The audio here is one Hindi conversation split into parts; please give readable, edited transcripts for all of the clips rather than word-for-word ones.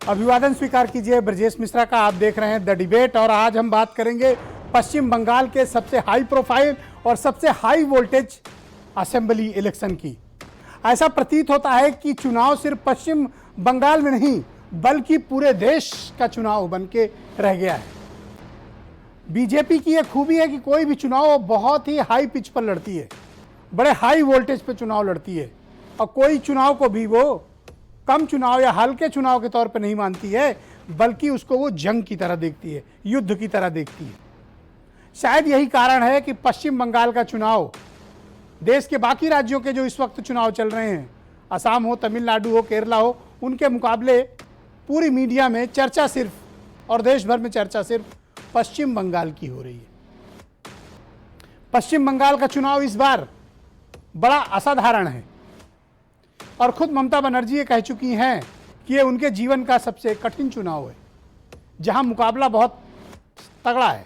अभिवादन स्वीकार कीजिए ब्रजेश मिश्रा का। आप देख रहे हैं द डिबेट और आज हम बात करेंगे पश्चिम बंगाल के सबसे हाई प्रोफाइल और सबसे हाई वोल्टेज असेंबली इलेक्शन की। ऐसा प्रतीत होता है कि चुनाव सिर्फ पश्चिम बंगाल में नहीं बल्कि पूरे देश का चुनाव बन के रह गया है। बीजेपी की यह खूबी है कि कोई भी चुनाव बहुत ही हाई पिच पर लड़ती है, बड़े हाई वोल्टेज पर चुनाव लड़ती है और कोई चुनाव को भी वो कम चुनाव या हल्के चुनाव के तौर पर नहीं मानती है, बल्कि उसको वो जंग की तरह देखती है, युद्ध की तरह देखती है। शायद यही कारण है कि पश्चिम बंगाल का चुनाव देश के बाकी राज्यों के जो इस वक्त चुनाव चल रहे हैं, असम हो, तमिलनाडु हो, केरला हो, उनके मुकाबले पूरी मीडिया में चर्चा सिर्फ और देश भर में चर्चा सिर्फ पश्चिम बंगाल की हो रही है। पश्चिम बंगाल का चुनाव इस बार बड़ा असाधारण है और खुद ममता बनर्जी ये कह चुकी हैं कि ये उनके जीवन का सबसे कठिन चुनाव है, जहां मुकाबला बहुत तगड़ा है।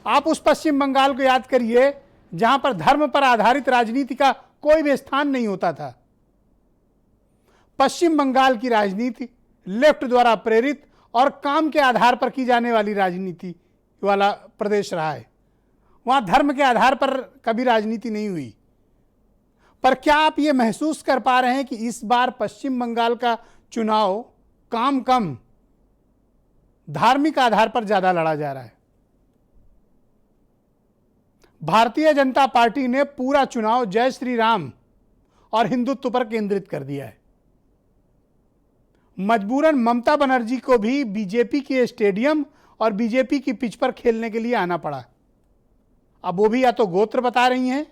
आप उस पश्चिम बंगाल को याद करिए जहां पर धर्म पर आधारित राजनीति का कोई भी स्थान नहीं होता था। पश्चिम बंगाल की राजनीति लेफ्ट द्वारा प्रेरित और काम के आधार पर की जाने वाली राजनीति वाला प्रदेश रहा है। वहां धर्म के आधार पर कभी राजनीति नहीं हुई। पर क्या आप ये महसूस कर पा रहे हैं कि इस बार पश्चिम बंगाल का चुनाव काम कम धार्मिक आधार पर ज्यादा लड़ा जा रहा है? भारतीय जनता पार्टी ने पूरा चुनाव जय श्री राम और हिंदुत्व पर केंद्रित कर दिया है। मजबूरन ममता बनर्जी को भी बीजेपी के स्टेडियम और बीजेपी की पिच पर खेलने के लिए आना पड़ा। अब वो भी या तो गोत्र बता रही हैं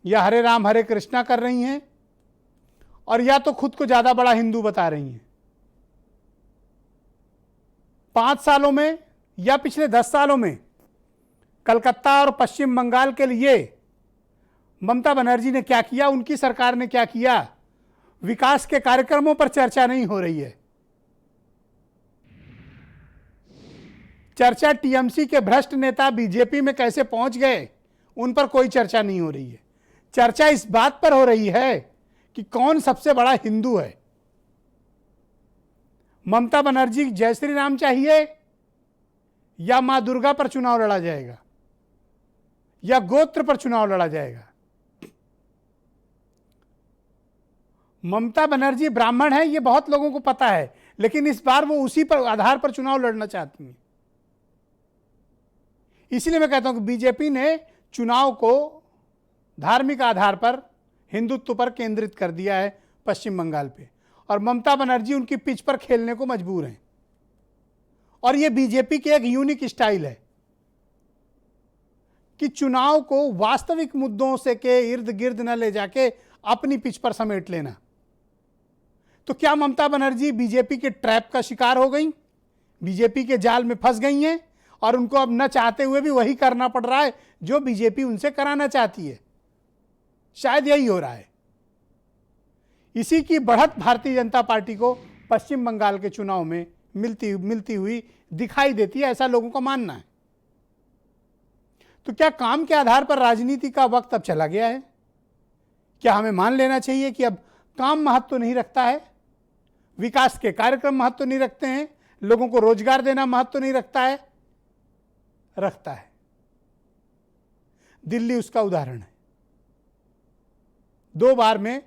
या हरे राम हरे कृष्णा कर रही हैं और या तो खुद को ज्यादा बड़ा हिंदू बता रही हैं। 5 सालों में या पिछले 10 सालों में कलकत्ता और पश्चिम बंगाल के लिए ममता बनर्जी ने क्या किया, उनकी सरकार ने क्या किया, विकास के कार्यक्रमों पर चर्चा नहीं हो रही है। चर्चा टीएमसी के भ्रष्ट नेता बीजेपी में कैसे पहुंच गए, उन पर कोई चर्चा नहीं हो रही है। चर्चा इस बात पर हो रही है कि कौन सबसे बड़ा हिंदू है। ममता बनर्जी जय श्री राम चाहिए या मां दुर्गा पर चुनाव लड़ा जाएगा या गोत्र पर चुनाव लड़ा जाएगा? ममता बनर्जी ब्राह्मण है, ये बहुत लोगों को पता है, लेकिन इस बार वो उसी पर आधार पर चुनाव लड़ना चाहती हैं। इसलिए मैं कहता हूं कि बीजेपी ने चुनाव को धार्मिक आधार पर हिंदुत्व पर केंद्रित कर दिया है पश्चिम बंगाल पे, और ममता बनर्जी उनकी पिच पर खेलने को मजबूर हैं। और यह बीजेपी की एक यूनिक स्टाइल है कि चुनाव को वास्तविक मुद्दों से के इर्द गिर्द न ले जाके अपनी पिच पर समेट लेना। तो क्या ममता बनर्जी बीजेपी के ट्रैप का शिकार हो गई, बीजेपी के जाल में फंस गई हैं और उनको अब न चाहते हुए भी वही करना पड़ रहा है जो बीजेपी उनसे कराना चाहती है? शायद यही हो रहा है। इसी की बढ़त भारतीय जनता पार्टी को पश्चिम बंगाल के चुनाव में मिलती हुई दिखाई देती है, ऐसा लोगों का मानना है। तो क्या काम के आधार पर राजनीति का वक्त अब चला गया है? क्या हमें मान लेना चाहिए कि अब काम महत्व नहीं रखता है, विकास के कार्यक्रम महत्व नहीं रखते हैं, लोगों को रोजगार देना महत्व नहीं रखता है? रखता है। दिल्ली उसका उदाहरण है। 2 बार में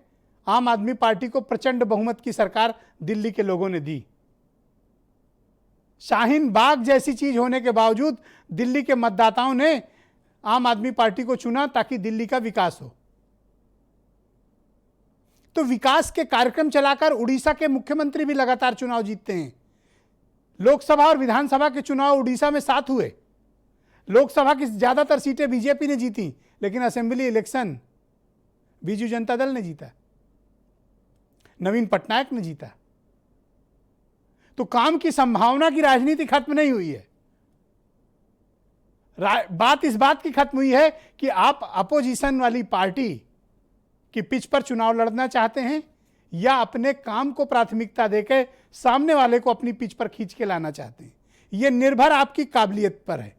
आम आदमी पार्टी को प्रचंड बहुमत की सरकार दिल्ली के लोगों ने दी। शाहीन बाग जैसी चीज होने के बावजूद दिल्ली के मतदाताओं ने आम आदमी पार्टी को चुना ताकि दिल्ली का विकास हो। तो विकास के कार्यक्रम चलाकर उड़ीसा के मुख्यमंत्री भी लगातार चुनाव जीतते हैं। लोकसभा और विधानसभा के चुनाव उड़ीसा में 7 हुए। लोकसभा की ज्यादातर सीटें बीजेपी ने जीती, लेकिन असेंबली इलेक्शन बीजू जनता दल ने जीता, नवीन पटनायक ने जीता। तो काम की संभावना की राजनीति खत्म नहीं हुई है। बात इस बात की खत्म हुई है कि आप अपोजिशन वाली पार्टी की पिच पर चुनाव लड़ना चाहते हैं या अपने काम को प्राथमिकता देकर सामने वाले को अपनी पिच पर खींच के लाना चाहते हैं। यह निर्भर आपकी काबिलियत पर है।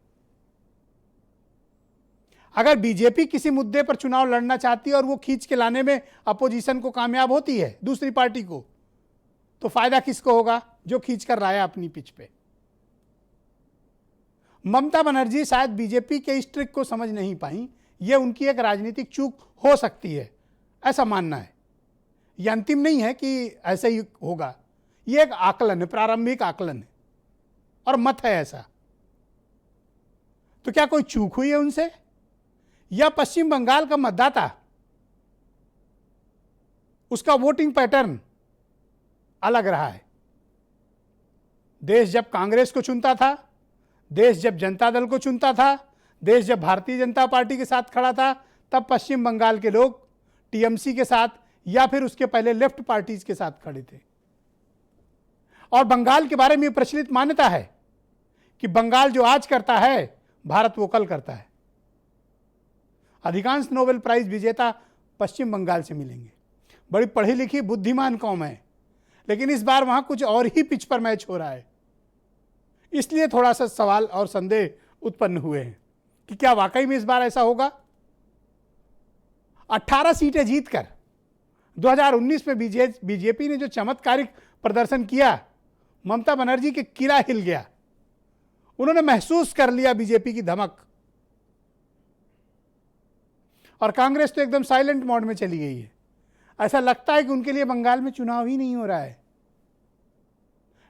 अगर बीजेपी किसी मुद्दे पर चुनाव लड़ना चाहती है और वो खींच के लाने में अपोजिशन को कामयाब होती है, दूसरी पार्टी को, तो फायदा किसको होगा? जो खींच कर लाया अपनी पिच पे। ममता बनर्जी शायद बीजेपी के इस ट्रिक को समझ नहीं पाई। यह उनकी एक राजनीतिक चूक हो सकती है, ऐसा मानना है। यह अंतिम नहीं है कि ऐसा ही होगा, यह एक आकलन है, प्रारंभिक आकलन है और मत है ऐसा। तो क्या कोई चूक हुई है उनसे, या पश्चिम बंगाल का मतदाता, उसका वोटिंग पैटर्न अलग रहा है? देश जब कांग्रेस को चुनता था, देश जब जनता दल को चुनता था, देश जब भारतीय जनता पार्टी के साथ खड़ा था, तब पश्चिम बंगाल के लोग टीएमसी के साथ या फिर उसके पहले लेफ्ट पार्टीज के साथ खड़े थे। और बंगाल के बारे में प्रचलित मान्यता है कि बंगाल जो आज करता है, भारत वो कल करता है। अधिकांश नोबेल प्राइज विजेता पश्चिम बंगाल से मिलेंगे। बड़ी पढ़ी लिखी बुद्धिमान कौम है, लेकिन इस बार वहां कुछ और ही पिच पर मैच हो रहा है। इसलिए थोड़ा सा सवाल और संदेह उत्पन्न हुए हैं कि क्या वाकई में इस बार ऐसा होगा। 18 सीटें जीतकर 2019 में बीजेपी ने जो चमत्कारिक प्रदर्शन किया, ममता बनर्जी के किला हिल गया। उन्होंने महसूस कर लिया बीजेपी की धमक, और कांग्रेस तो एकदम साइलेंट मोड में चली गई है। ऐसा लगता है कि उनके लिए बंगाल में चुनाव ही नहीं हो रहा है।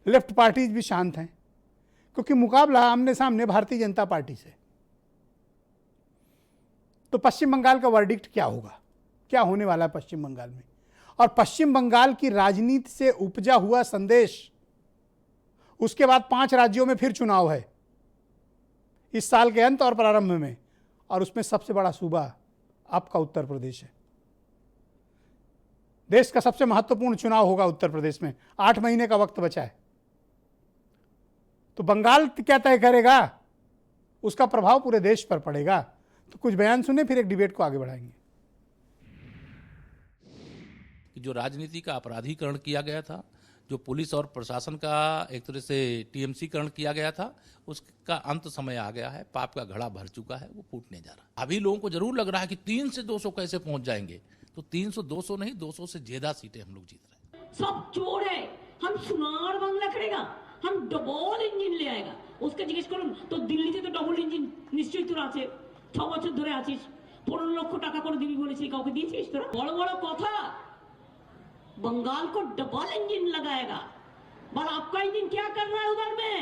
लेफ्ट पार्टीज भी शांत हैं, क्योंकि मुकाबला आमने सामने भारतीय जनता पार्टी से। तो पश्चिम बंगाल का वर्डिक्ट क्या होगा, क्या होने वाला है पश्चिम बंगाल में? और पश्चिम बंगाल की राजनीति से उपजा हुआ संदेश, उसके बाद 5 राज्यों में फिर चुनाव है इस साल के अंत और प्रारंभ में, और उसमें सबसे बड़ा सूबा आपका उत्तर प्रदेश है। देश का सबसे महत्वपूर्ण चुनाव होगा उत्तर प्रदेश में। 8 महीने का वक्त बचा है। तो बंगाल क्या तय करेगा, उसका प्रभाव पूरे देश पर पड़ेगा। तो कुछ बयान सुने, फिर एक डिबेट को आगे बढ़ाएंगे। जो राजनीति का अपराधीकरण किया गया था, जो पुलिस और प्रशासन का एक तरह से टीएमसीकरण किया गया था, उसका अंत समय आ गया है। पाप का घड़ा भर चुका है, वो फूटने जा रहा है। अभी लोगों को जरूर लग रहा है कि 3 से 200 कैसे पहुंच जाएंगे। तो 300 200 नहीं, 200 से ज्यादा सीटें हम लोग जीत रहे हैं। सब चोर है। हम सोनार बांग्ला करेगा, हम डबल इंजिन ले आएगा। उसके जिज्ञेस করুন তো দিল্লিতে তো ডবল ইঞ্জিন নিশ্চয়ই তোর আছে। 6 বছর ধরে আছিস, 15 লক্ষ টাকা করে দিবি বলেছিস, কাউকে দিয়েছিস তোরা? বড় বড় কথা। बंगाल को डबल इंजन लगाएगा। पर आपका इंजन क्या कर रहा है उधर में?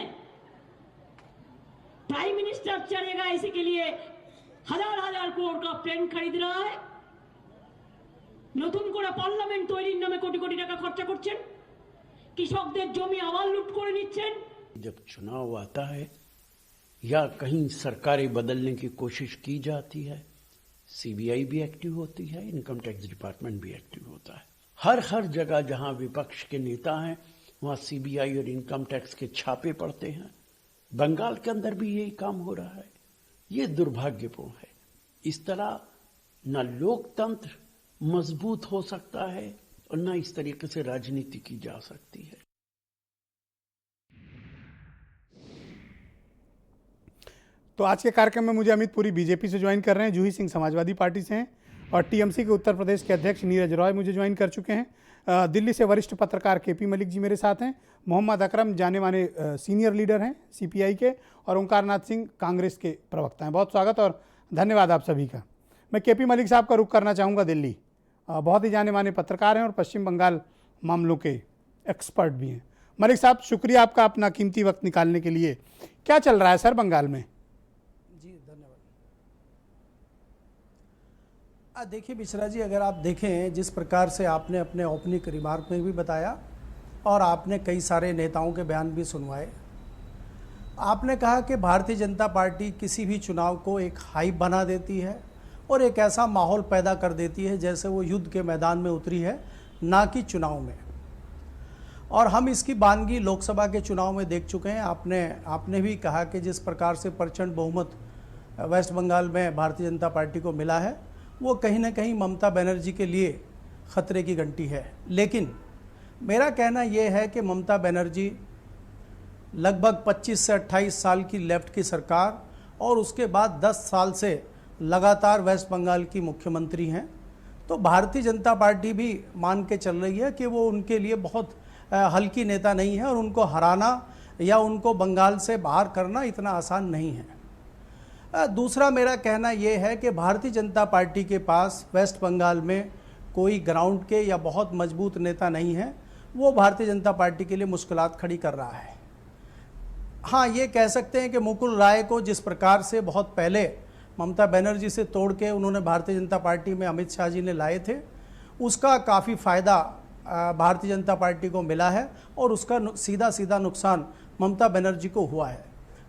प्राइम मिनिस्टर चलेगा इसी के लिए हजार करोड़ का प्लेन खरीद रहा है। নতুন করে পার্লামেন্ট তৈরির নামে কোটি কোটি টাকা খরচা করছেন। কৃষকদের জমি আবার লুট করে নিচ্ছেন। जब चुनाव आता है या कहीं सरकारें बदलने की कोशिश की जाती है, सीबीआई भी एक्टिव होती है, इनकम टैक्स डिपार्टमेंट भी एक्टिव होता है। हर जगह जहां विपक्ष के नेता हैं, वहां सीबीआई और इनकम टैक्स के छापे पड़ते हैं। बंगाल के अंदर भी यही काम हो रहा है। ये दुर्भाग्यपूर्ण है। इस तरह न लोकतंत्र मजबूत हो सकता है और न इस तरीके से राजनीति की जा सकती है। तो आज के कार्यक्रम में मुझे अमित पुरी बीजेपी से ज्वाइन कर रहे हैं, जूही सिंह समाजवादी पार्टी से हैं, और टीएमसी के उत्तर प्रदेश के अध्यक्ष नीरज रॉय मुझे ज्वाइन कर चुके हैं। दिल्ली से वरिष्ठ पत्रकार केपी मलिक जी मेरे साथ हैं। मोहम्मद अकरम जाने माने सीनियर लीडर हैं सीपीआई के, और ओंकारनाथ सिंह कांग्रेस के प्रवक्ता हैं। बहुत स्वागत और धन्यवाद आप सभी का। मैं केपी मलिक साहब का रुख करना चाहूँगा दिल्ली। बहुत ही जाने माने पत्रकार हैं और पश्चिम बंगाल मामलों के एक्सपर्ट भी हैं। मलिक साहब, शुक्रिया आपका अपना कीमती वक्त निकालने के लिए। क्या चल रहा है सर बंगाल में? जी धन्यवाद। देखिए मिश्रा जी, अगर आप देखें जिस प्रकार से आपने अपने ओपनिंग रिमार्क में भी बताया और आपने कई सारे नेताओं के बयान भी सुनवाए, आपने कहा कि भारतीय जनता पार्टी किसी भी चुनाव को एक हाइप बना देती है और एक ऐसा माहौल पैदा कर देती है जैसे वो युद्ध के मैदान में उतरी है, ना कि चुनाव में। और हम इसकी बानगी लोकसभा के चुनाव में देख चुके हैं। आपने भी कहा कि जिस प्रकार से प्रचंड बहुमत वेस्ट बंगाल में भारतीय जनता पार्टी को मिला है, वो कहीं ना कहीं ममता बनर्जी के लिए खतरे की घंटी है। लेकिन मेरा कहना यह है कि ममता बनर्जी लगभग 25 से 28 साल की लेफ्ट की सरकार और उसके बाद 10 साल से लगातार वेस्ट बंगाल की मुख्यमंत्री हैं, तो भारतीय जनता पार्टी भी मान के चल रही है कि वो उनके लिए बहुत हल्की नेता नहीं है और उनको हराना या उनको बंगाल से बाहर करना इतना आसान नहीं है। दूसरा मेरा कहना ये है कि भारतीय जनता पार्टी के पास वेस्ट बंगाल में कोई ग्राउंड के या बहुत मजबूत नेता नहीं है। वो भारतीय जनता पार्टी के लिए मुश्किलात खड़ी कर रहा है। हाँ, ये कह सकते हैं कि मुकुल राय को जिस प्रकार से बहुत पहले ममता बनर्जी से तोड़ के उन्होंने भारतीय जनता पार्टी में अमित शाह जी ने लाए थे, उसका काफ़ी फ़ायदा भारतीय जनता पार्टी को मिला है और उसका सीधा सीधा नुकसान ममता बनर्जी को हुआ है।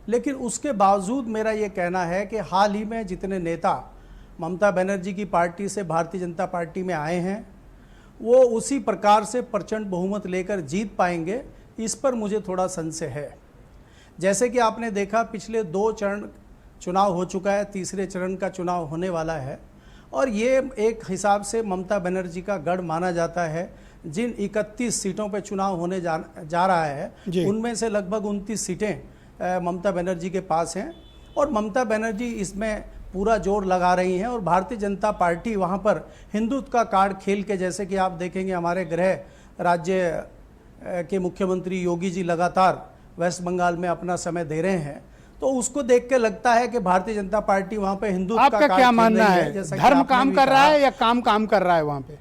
लेकिन उसके बावजूद मेरा ये कहना है कि हाल ही में जितने नेता ममता बनर्जी की पार्टी से भारतीय जनता पार्टी में आए हैं, वो उसी प्रकार से प्रचंड बहुमत लेकर जीत पाएंगे, इस पर मुझे थोड़ा संशय है। जैसे कि आपने देखा, पिछले 2 चरण चुनाव हो चुका है, तीसरे चरण का चुनाव होने वाला है और ये एक हिसाब से ममता बनर्जी का गढ़ माना जाता है। जिन 31 सीटों पे चुनाव होने जा रहा है, उनमें से लगभग 29 सीटें ममता बनर्जी के पास हैं और ममता बनर्जी इसमें पूरा जोर लगा रही हैं और भारतीय जनता पार्टी वहाँ पर हिंदुत्व का कार्ड खेल के, जैसे कि आप देखेंगे हमारे गृह राज्य के मुख्यमंत्री योगी जी लगातार वेस्ट बंगाल में अपना समय दे रहे हैं, तो उसको देख के लगता है कि भारतीय जनता पार्टी वहाँ पे हिंदुत्व का आपका क्या मानना है, धर्म काम कर रहा है या काम कर रहा है वहाँ पे?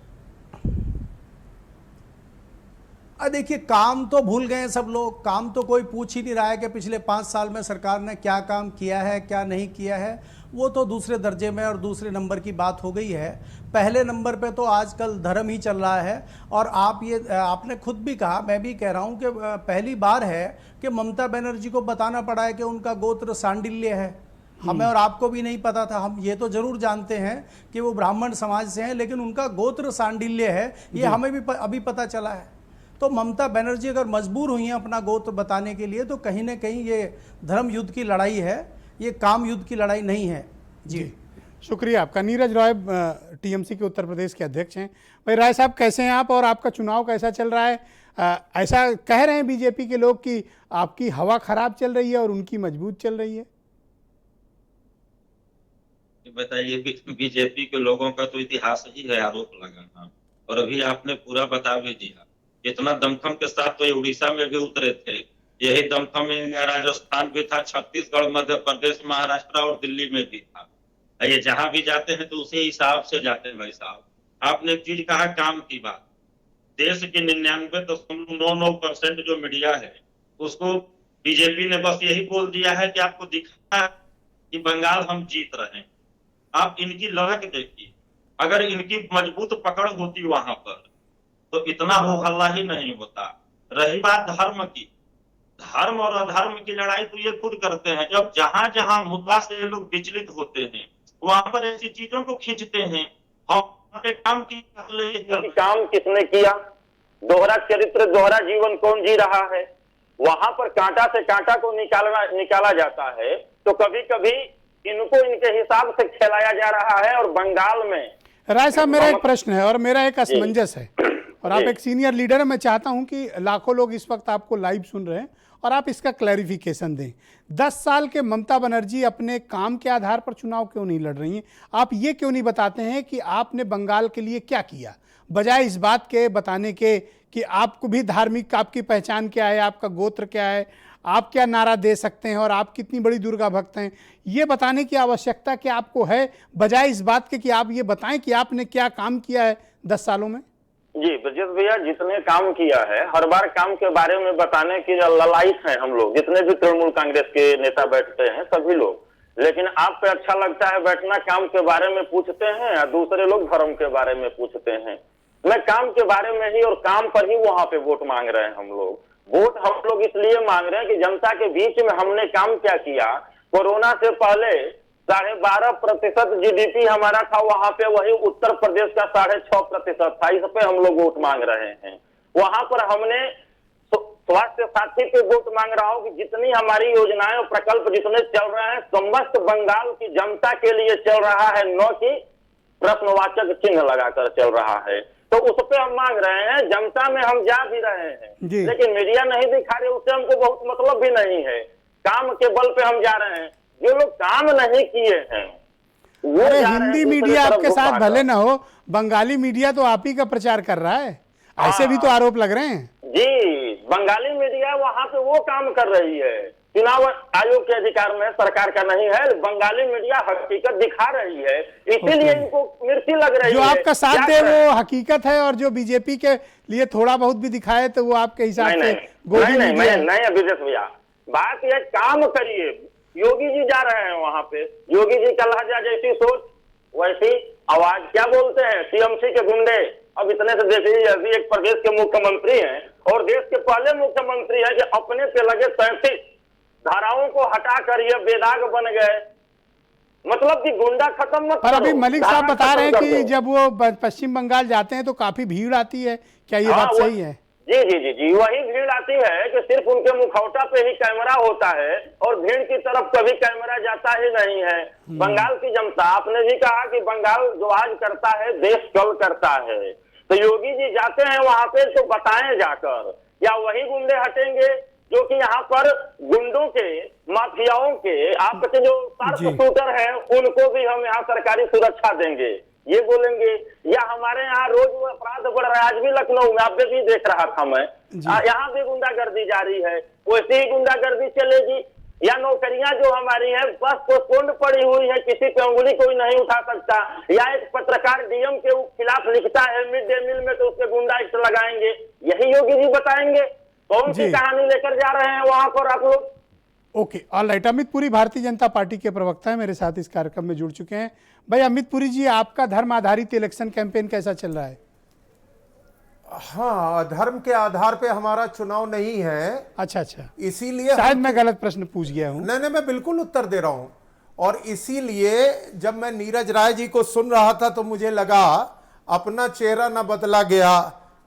देखिए, काम तो भूल गए सब लोग। काम तो कोई पूछ ही नहीं रहा है कि पिछले 5 साल में सरकार ने क्या काम किया है, क्या नहीं किया है। वो तो दूसरे दर्जे में और दूसरे नंबर की बात हो गई है। पहले नंबर पे तो आजकल धर्म ही चल रहा है। और आपने खुद भी कहा, मैं भी कह रहा हूँ कि पहली बार है कि ममता बनर्जी को बताना पड़ा है कि उनका गोत्र सांडिल्य है। हमें और आपको भी नहीं पता था। हम ये तो जरूर जानते हैं कि वो ब्राह्मण समाज से हैं, लेकिन उनका गोत्र सांडिल्य है, ये हमें भी अभी पता चला है। तो ममता बनर्जी अगर मजबूर हुई हैं अपना गोत्र बताने के लिए, तो कहीं ना कहीं ये धर्म युद्ध की लड़ाई है, ये काम युद्ध की लड़ाई नहीं है। जी शुक्रिया आपका। नीरज रॉय टीएमसी के उत्तर प्रदेश के अध्यक्ष हैं। भाई राय साहब, कैसे हैं आप और आपका चुनाव कैसा चल रहा है? ऐसा कह रहे हैं बीजेपी के लोग कि आपकी हवा खराब चल रही है और उनकी मजबूत चल रही है। बताइए, बीजेपी के लोगों का तो इतिहास ही है आरोप लगाना, और अभी आपने पूरा बता भी दिया। इतना दमखम के साथ तो ये उड़ीसा में भी उतरे थे, यही दमखम राजस्थान भी था, छत्तीसगढ़, मध्य प्रदेश, महाराष्ट्र और दिल्ली में भी था। ये जहां भी जाते हैं तो उसी हिसाब से जाते हैं। भाई साहब, आपने एक चीज कहा, काम की बात। देश के 99.99% जो मीडिया है उसको बीजेपी ने बस यही बोल दिया है कि आपको दिखा कि बंगाल हम जीत रहे हैं। आप इनकी लड़क देखिए, अगर इनकी मजबूत पकड़ होती वहां पर तो इतना हो हल्ला ही नहीं होता। रही बात धर्म की, धर्म और अधर्म की लड़ाई तो ये खुद करते हैं। जब जहां जहां मुद्दा से ये लोग विचलित होते हैं, वहां पर ऐसी चीजों को खींचते हैं। काम किसने किया, दोहरा चरित्र, दोहरा जीवन कौन जी रहा है, वहां पर कांटा से कांटा को निकाला जाता है। तो कभी कभी इनको इनके हिसाब से खेलाया जा रहा है। और बंगाल में राय साहब, मेरा एक प्रश्न है और मेरा एक असमंजस है, और आप एक सीनियर लीडर है। मैं चाहता हूं कि लाखों लोग इस वक्त आपको लाइव सुन रहे हैं और आप इसका क्लैरिफिकेशन दें। 10 साल के ममता बनर्जी अपने काम के आधार पर चुनाव क्यों नहीं लड़ रही हैं? आप ये क्यों नहीं बताते हैं कि आपने बंगाल के लिए क्या किया, बजाय इस बात के बताने के कि आपको भी धार्मिक, आपकी पहचान क्या है, आपका गोत्र क्या है, आप क्या नारा दे सकते हैं और आप कितनी बड़ी दुर्गा भक्त हैं, ये बताने की आवश्यकता क्या आपको है, बजाय इस बात के कि आप ये बताएं कि आपने क्या काम किया है 10 सालों में? जी ब्रजेश भैया, जितने काम किया है, हर बार काम के बारे में बताने की ललायत है हम लोग, जितने भी तृणमूल कांग्रेस के नेता बैठते हैं सभी लोग। लेकिन आप पे अच्छा लगता है बैठना, काम के बारे में पूछते हैं, और दूसरे लोग धर्म के बारे में पूछते हैं। मैं काम के बारे में ही और काम पर ही वहां पे वोट मांग रहे हैं हम लोग। वोट हम लोग इसलिए मांग रहे हैं कि जनता के बीच में हमने काम क्या किया। कोरोना से पहले 12.5% जीडीपी हमारा था, वहां पे वही उत्तर प्रदेश का 6.5% था। इस पे हम लोग वोट मांग रहे हैं। वहां पर हमने स्वास्थ्य साथी पे वोट मांग रहा हूं कि जितनी हमारी योजनाएं और प्रकल्प जितने चल रहे हैं समस्त बंगाल की जनता के लिए चल रहा है, न कि प्रश्नवाचक चिन्ह लगाकर चल रहा है। तो उस पे हम मांग रहे हैं। जनता में हम जा भी रहे हैं, लेकिन मीडिया नहीं दिखा रहे, उससे हमको बहुत मतलब भी नहीं है। काम के बल पे हम जा रहे हैं। जो लोग काम नहीं किए हैं वो अरे जा रहे हैं हिंदी दूसरी मीडिया तरफ आपके घुस साथ पाकर। भले ना हो, बंगाली मीडिया तो आप ही का प्रचार कर रहा है, ऐसे भी तो आरोप लग रहे हैं। जी, बंगाली मीडिया वहां पे वो काम कर रही है, चुनाव आयोग के अधिकार में, सरकार का नहीं है। बंगाली मीडिया हकीकत दिखा रही है, इसीलिए इनको मिर्ची लग रही जो है। आपका साथ क्या दे करें? वो हकीकत है, और जो बीजेपी के लिए थोड़ा बहुत भी दिखाए तो वो आपके हिसाब नहीं से नहीं गोदी नहीं नहीं मीडिया है। नहीं अभिजीत भैया, बात यह काम करिए। योगी जी जा रहे हैं वहां पे, योगी जी का लहजा जैसी सोच वैसी आवाज। क्या बोलते हैं टीएमसी के गुंडे। अब इतने से देखिए, अभी एक प्रदेश के मुख्यमंत्री हैं और देश के पहले मुख्यमंत्री हैं कि अपने पे लगे 33 धाराओं को हटाकर ये बेदाग बन गए। मतलब कि गुंडा खत्म मत पर करो, अभी मलिक धारा साहब बता रहे हैं खत्म कर कि दो। जब वो पश्चिम बंगाल जाते हैं तो काफी भीड़ आती है, क्या ये बात वो- सही है? जी जी जी जी, वही भीड़ आती है कि सिर्फ उनके मुखौटा पे ही कैमरा होता है और भीड़ की तरफ कभी कैमरा जाता ही नहीं है। बंगाल की जनता, आपने भी कहा कि बंगाल जो आज करता है देश कल करता है, तो योगी जी जाते हैं वहां पे तो बताएं जाकर, या वही गुंडे हटेंगे जो कि यहाँ पर गुंडों के, माफियाओं के, आपके जो शूटर हैं उनको भी हम यहाँ सरकारी सुरक्षा देंगे, ये बोलेंगे। या हमारे यहाँ रोज अपराध बढ़ रहा है, आज भी लखनऊ में आप भी देख रहा था मैं, यहाँ भी गुंडागर्दी जारी है, वैसे ही गुंडागर्दी चलेगी। या नौकरियां जो हमारी हैं बस पोस्टपोन्ड पड़ी हुई है, किसी पे उंगली कोई नहीं उठा सकता। या एक पत्रकार डीएम के खिलाफ लिखता है मिड डे मील में तो उसके गुंडा एक्ट लगाएंगे, यही योगी जी बताएंगे। कौन सी कहानी लेकर जा रहे हैं वहां पर आप लोग? Okay, alright. Amit Puri Bharatiya Janata party के प्रवक्ता है, मेरे साथ इस कार्यक्रम में जुड़ चुके हैं। भाई अमित पुरी जी, आपका धर्म आधारित इलेक्शन कैंपेन कैसा चल रहा है? हाँ, धर्म के आधार पे हमारा चुनाव नहीं है। अच्छा अच्छा, इसीलिए शायद मैं गलत प्रश्न पूछ गया हूं। नहीं नहीं, मैं बिल्कुल उत्तर दे रहा हूं। और इसीलिए जब मैं नीरज राय जी को सुन रहा था तो मुझे लगा अपना चेहरा ना बदला गया,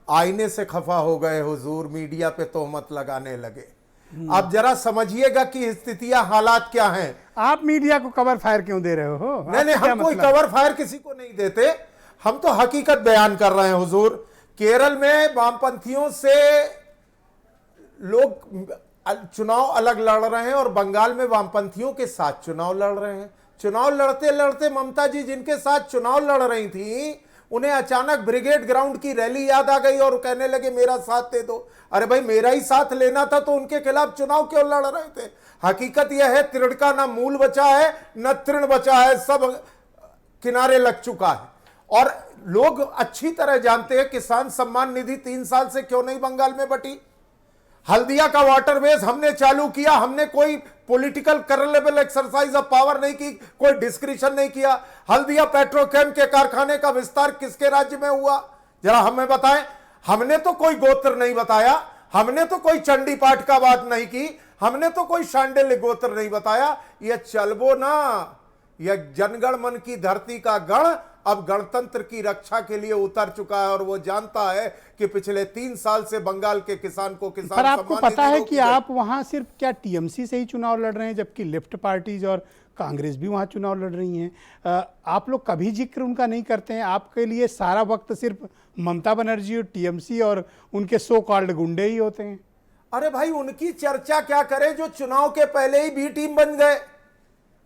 आईने से खफा हो गए हुजूर, मीडिया पे तोहमत लगाने लगे। आप जरा समझिएगा कि स्थितियां, हालात क्या हैं। आप मीडिया को कवर फायर क्यों दे रहे हो? नहीं नहीं, हम कोई कवर फायर किसी को नहीं देते, हम तो हकीकत बयान कर रहे हैं हुजूर। केरल में वामपंथियों से लोग चुनाव अलग लड़ रहे हैं और बंगाल में वामपंथियों के साथ चुनाव लड़ रहे हैं। चुनाव लड़ते लड़ते ममता जी जिनके साथ चुनाव लड़ रही थी, उन्हें अचानक ब्रिगेड ग्राउंड की रैली याद आ गई और कहने लगे मेरा साथ दे दो। अरे भाई, मेरा ही साथ लेना था तो उनके खिलाफ चुनाव क्यों लड़ रहे थे? हकीकत यह है, तृण का ना मूल बचा है न तृण बचा है, सब किनारे लग चुका है। और लोग अच्छी तरह जानते हैं किसान सम्मान निधि 3 साल से क्यों नहीं बंगाल में बटी। हल्दिया का वाटरवेज हमने चालू किया, हमने कोई पॉलिटिकल करलेबल एक्सरसाइज ऑफ पावर नहीं की, कोई डिस्क्रिशन नहीं किया। हल्दिया पेट्रोकेम के कारखाने का विस्तार किसके राज्य में हुआ, जरा हमें बताएं। हमने तो कोई गोत्र नहीं बताया, हमने तो कोई चंडी पाठ का बात नहीं की, हमने तो कोई शांडिल्य गोत्र नहीं बताया। यह चलबो ना, यह जनगण मन की धरती का गण अब गणतंत्र की रक्षा के लिए उतर चुका है और वो जानता है कि पिछले 3 साल से बंगाल के किसान को किसान पर आपको सम्मान पता निधि है रोकी कि गई। आप वहां सिर्फ क्या टीएमसी से ही चुनाव लड़ रहे हैं, जबकि लेफ्ट पार्टीज और कांग्रेस भी वहां चुनाव लड़ रही हैं। आप लोग कभी जिक्र उनका नहीं करते हैं, आपके लिए सारा वक्त सिर्फ ममता बनर्जी और टीएमसी और उनके सो कॉल्ड गुंडे ही होते हैं। अरे भाई, उनकी चर्चा क्या करें जो चुनाव के पहले ही बी टीम बन गए।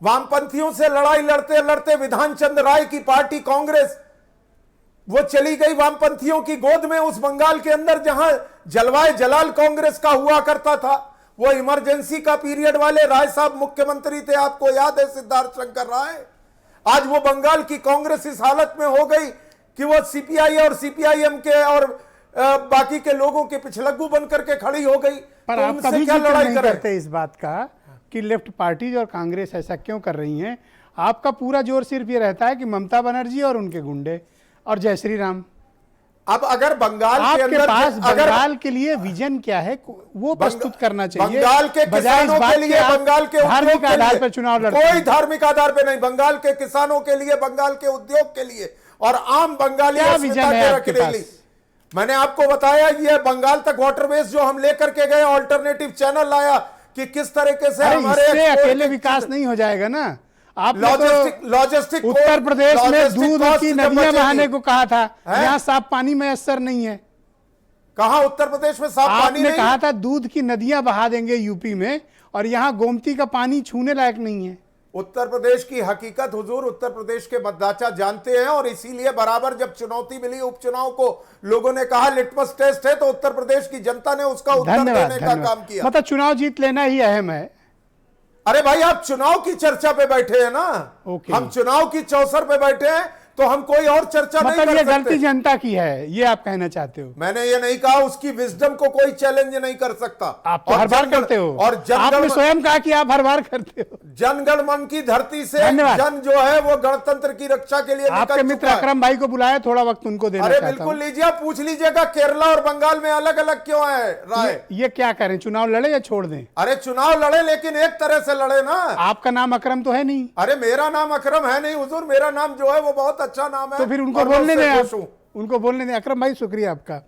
वामपंथियों से लड़ाई लड़ते लड़ते विधान चंद्र राय की पार्टी कांग्रेस, वो चली गई वामपंथियों की गोद में उस बंगाल के अंदर जहां जलवाए जलाल कांग्रेस का हुआ करता था। वो इमरजेंसी का पीरियड वाले राय साहब मुख्यमंत्री थे, आपको याद है, सिद्धार्थ शंकर राय। आज वो बंगाल की कांग्रेस इस हालत में हो गई कि वो सीपीआई और सीपीआईएम के और बाकी के लोगों के पिछलग्गू बनकर के खड़ी हो गई। पर तो आप उनसे कभी क्या जिक्र लड़ाई नहीं करें? करते इस बात का कि लेफ्ट पार्टीज और कांग्रेस ऐसा क्यों कर रही हैं। आपका पूरा जोर सिर्फ ये रहता है कि ममता बनर्जी और उनके गुंडे और जय श्री राम। अब अगर बंगाल के आपके अंदर पास अगर बंगाल के लिए विजन क्या है वो प्रस्तुत करना चाहिए। बंगाल के बजाय इस किसानों बात के लिए, आप बंगाल के उद्योग धार्मिक के आधार लिए, पर चुनाव लड़ते कोई हैं। धार्मिक आधार पे नहीं, बंगाल के किसानों के लिए, बंगाल के उद्योग के लिए और आम बंगाली क्या अस्मिता विजन है के आपके रखने के लिए। पास? मैंने आपको बताया ये बंगाल तक वाटरवेज जो हम लेकर के गए, ऑल्टरनेटिव चैनल लाया कि किस तरीके से अरे हमारे इससे export अकेले के विकास नहीं हो जाएगा ना। आपने लॉजिस्टिक तो उत्तर प्रदेश में दूध की नदियां बहाने बहाने को कहा था, है? यहाँ साफ पानी मैसर नहीं है। कहा उत्तर प्रदेश में साफ पानी आपने नहीं? कहा था दूध की नदियां बहा देंगे यूपी में, और यहाँ गोमती का पानी छूने लायक नहीं है। उत्तर प्रदेश की हकीकत हुजूर उत्तर प्रदेश के मतदाता जानते हैं, और इसीलिए बराबर जब चुनौती मिली उपचुनाव को, लोगों ने कहा लिटमस टेस्ट है, तो उत्तर प्रदेश की जनता ने उसका उत्तर देने का काम किया। मतलब चुनाव जीत लेना ही अहम है। अरे भाई, आप चुनाव की चर्चा पे बैठे हैं ना, हम चुनाव की चौसर पे बैठे हैं, तो हम कोई और चर्चा नहीं कर सकते। ये गलती जनता की है, ये आप कहना चाहते हो? मैंने ये नहीं कहा, उसकी विजडम को कोई चैलेंज नहीं कर सकता। आप तो हर बार करते हो, और आपने स्वयं कहा कि आप हर बार करते हो। जनगण मन की धरती से जन जो है वो गणतंत्र की रक्षा के लिए आपके मित्र अकरम भाई को बुलाया, थोड़ा वक्त उनको देना चाहता हूं। अरे बिल्कुल लीजिए, आप पूछ लीजिएगा केरला और बंगाल में अलग अलग क्यों है राय। ये क्या करें, चुनाव लड़े या छोड़ दें? अरे चुनाव लड़े, लेकिन एक तरह से लड़े ना। आपका नाम अकरम तो है नहीं? अरे मेरा नाम अकरम है नहीं हुजूर, मेरा नाम जो है वो बहुत अच्छा नाम है। तो फिर उनको बोलने दें, उनको बोलने दें। अकरम भाई शुक्रिया आपका।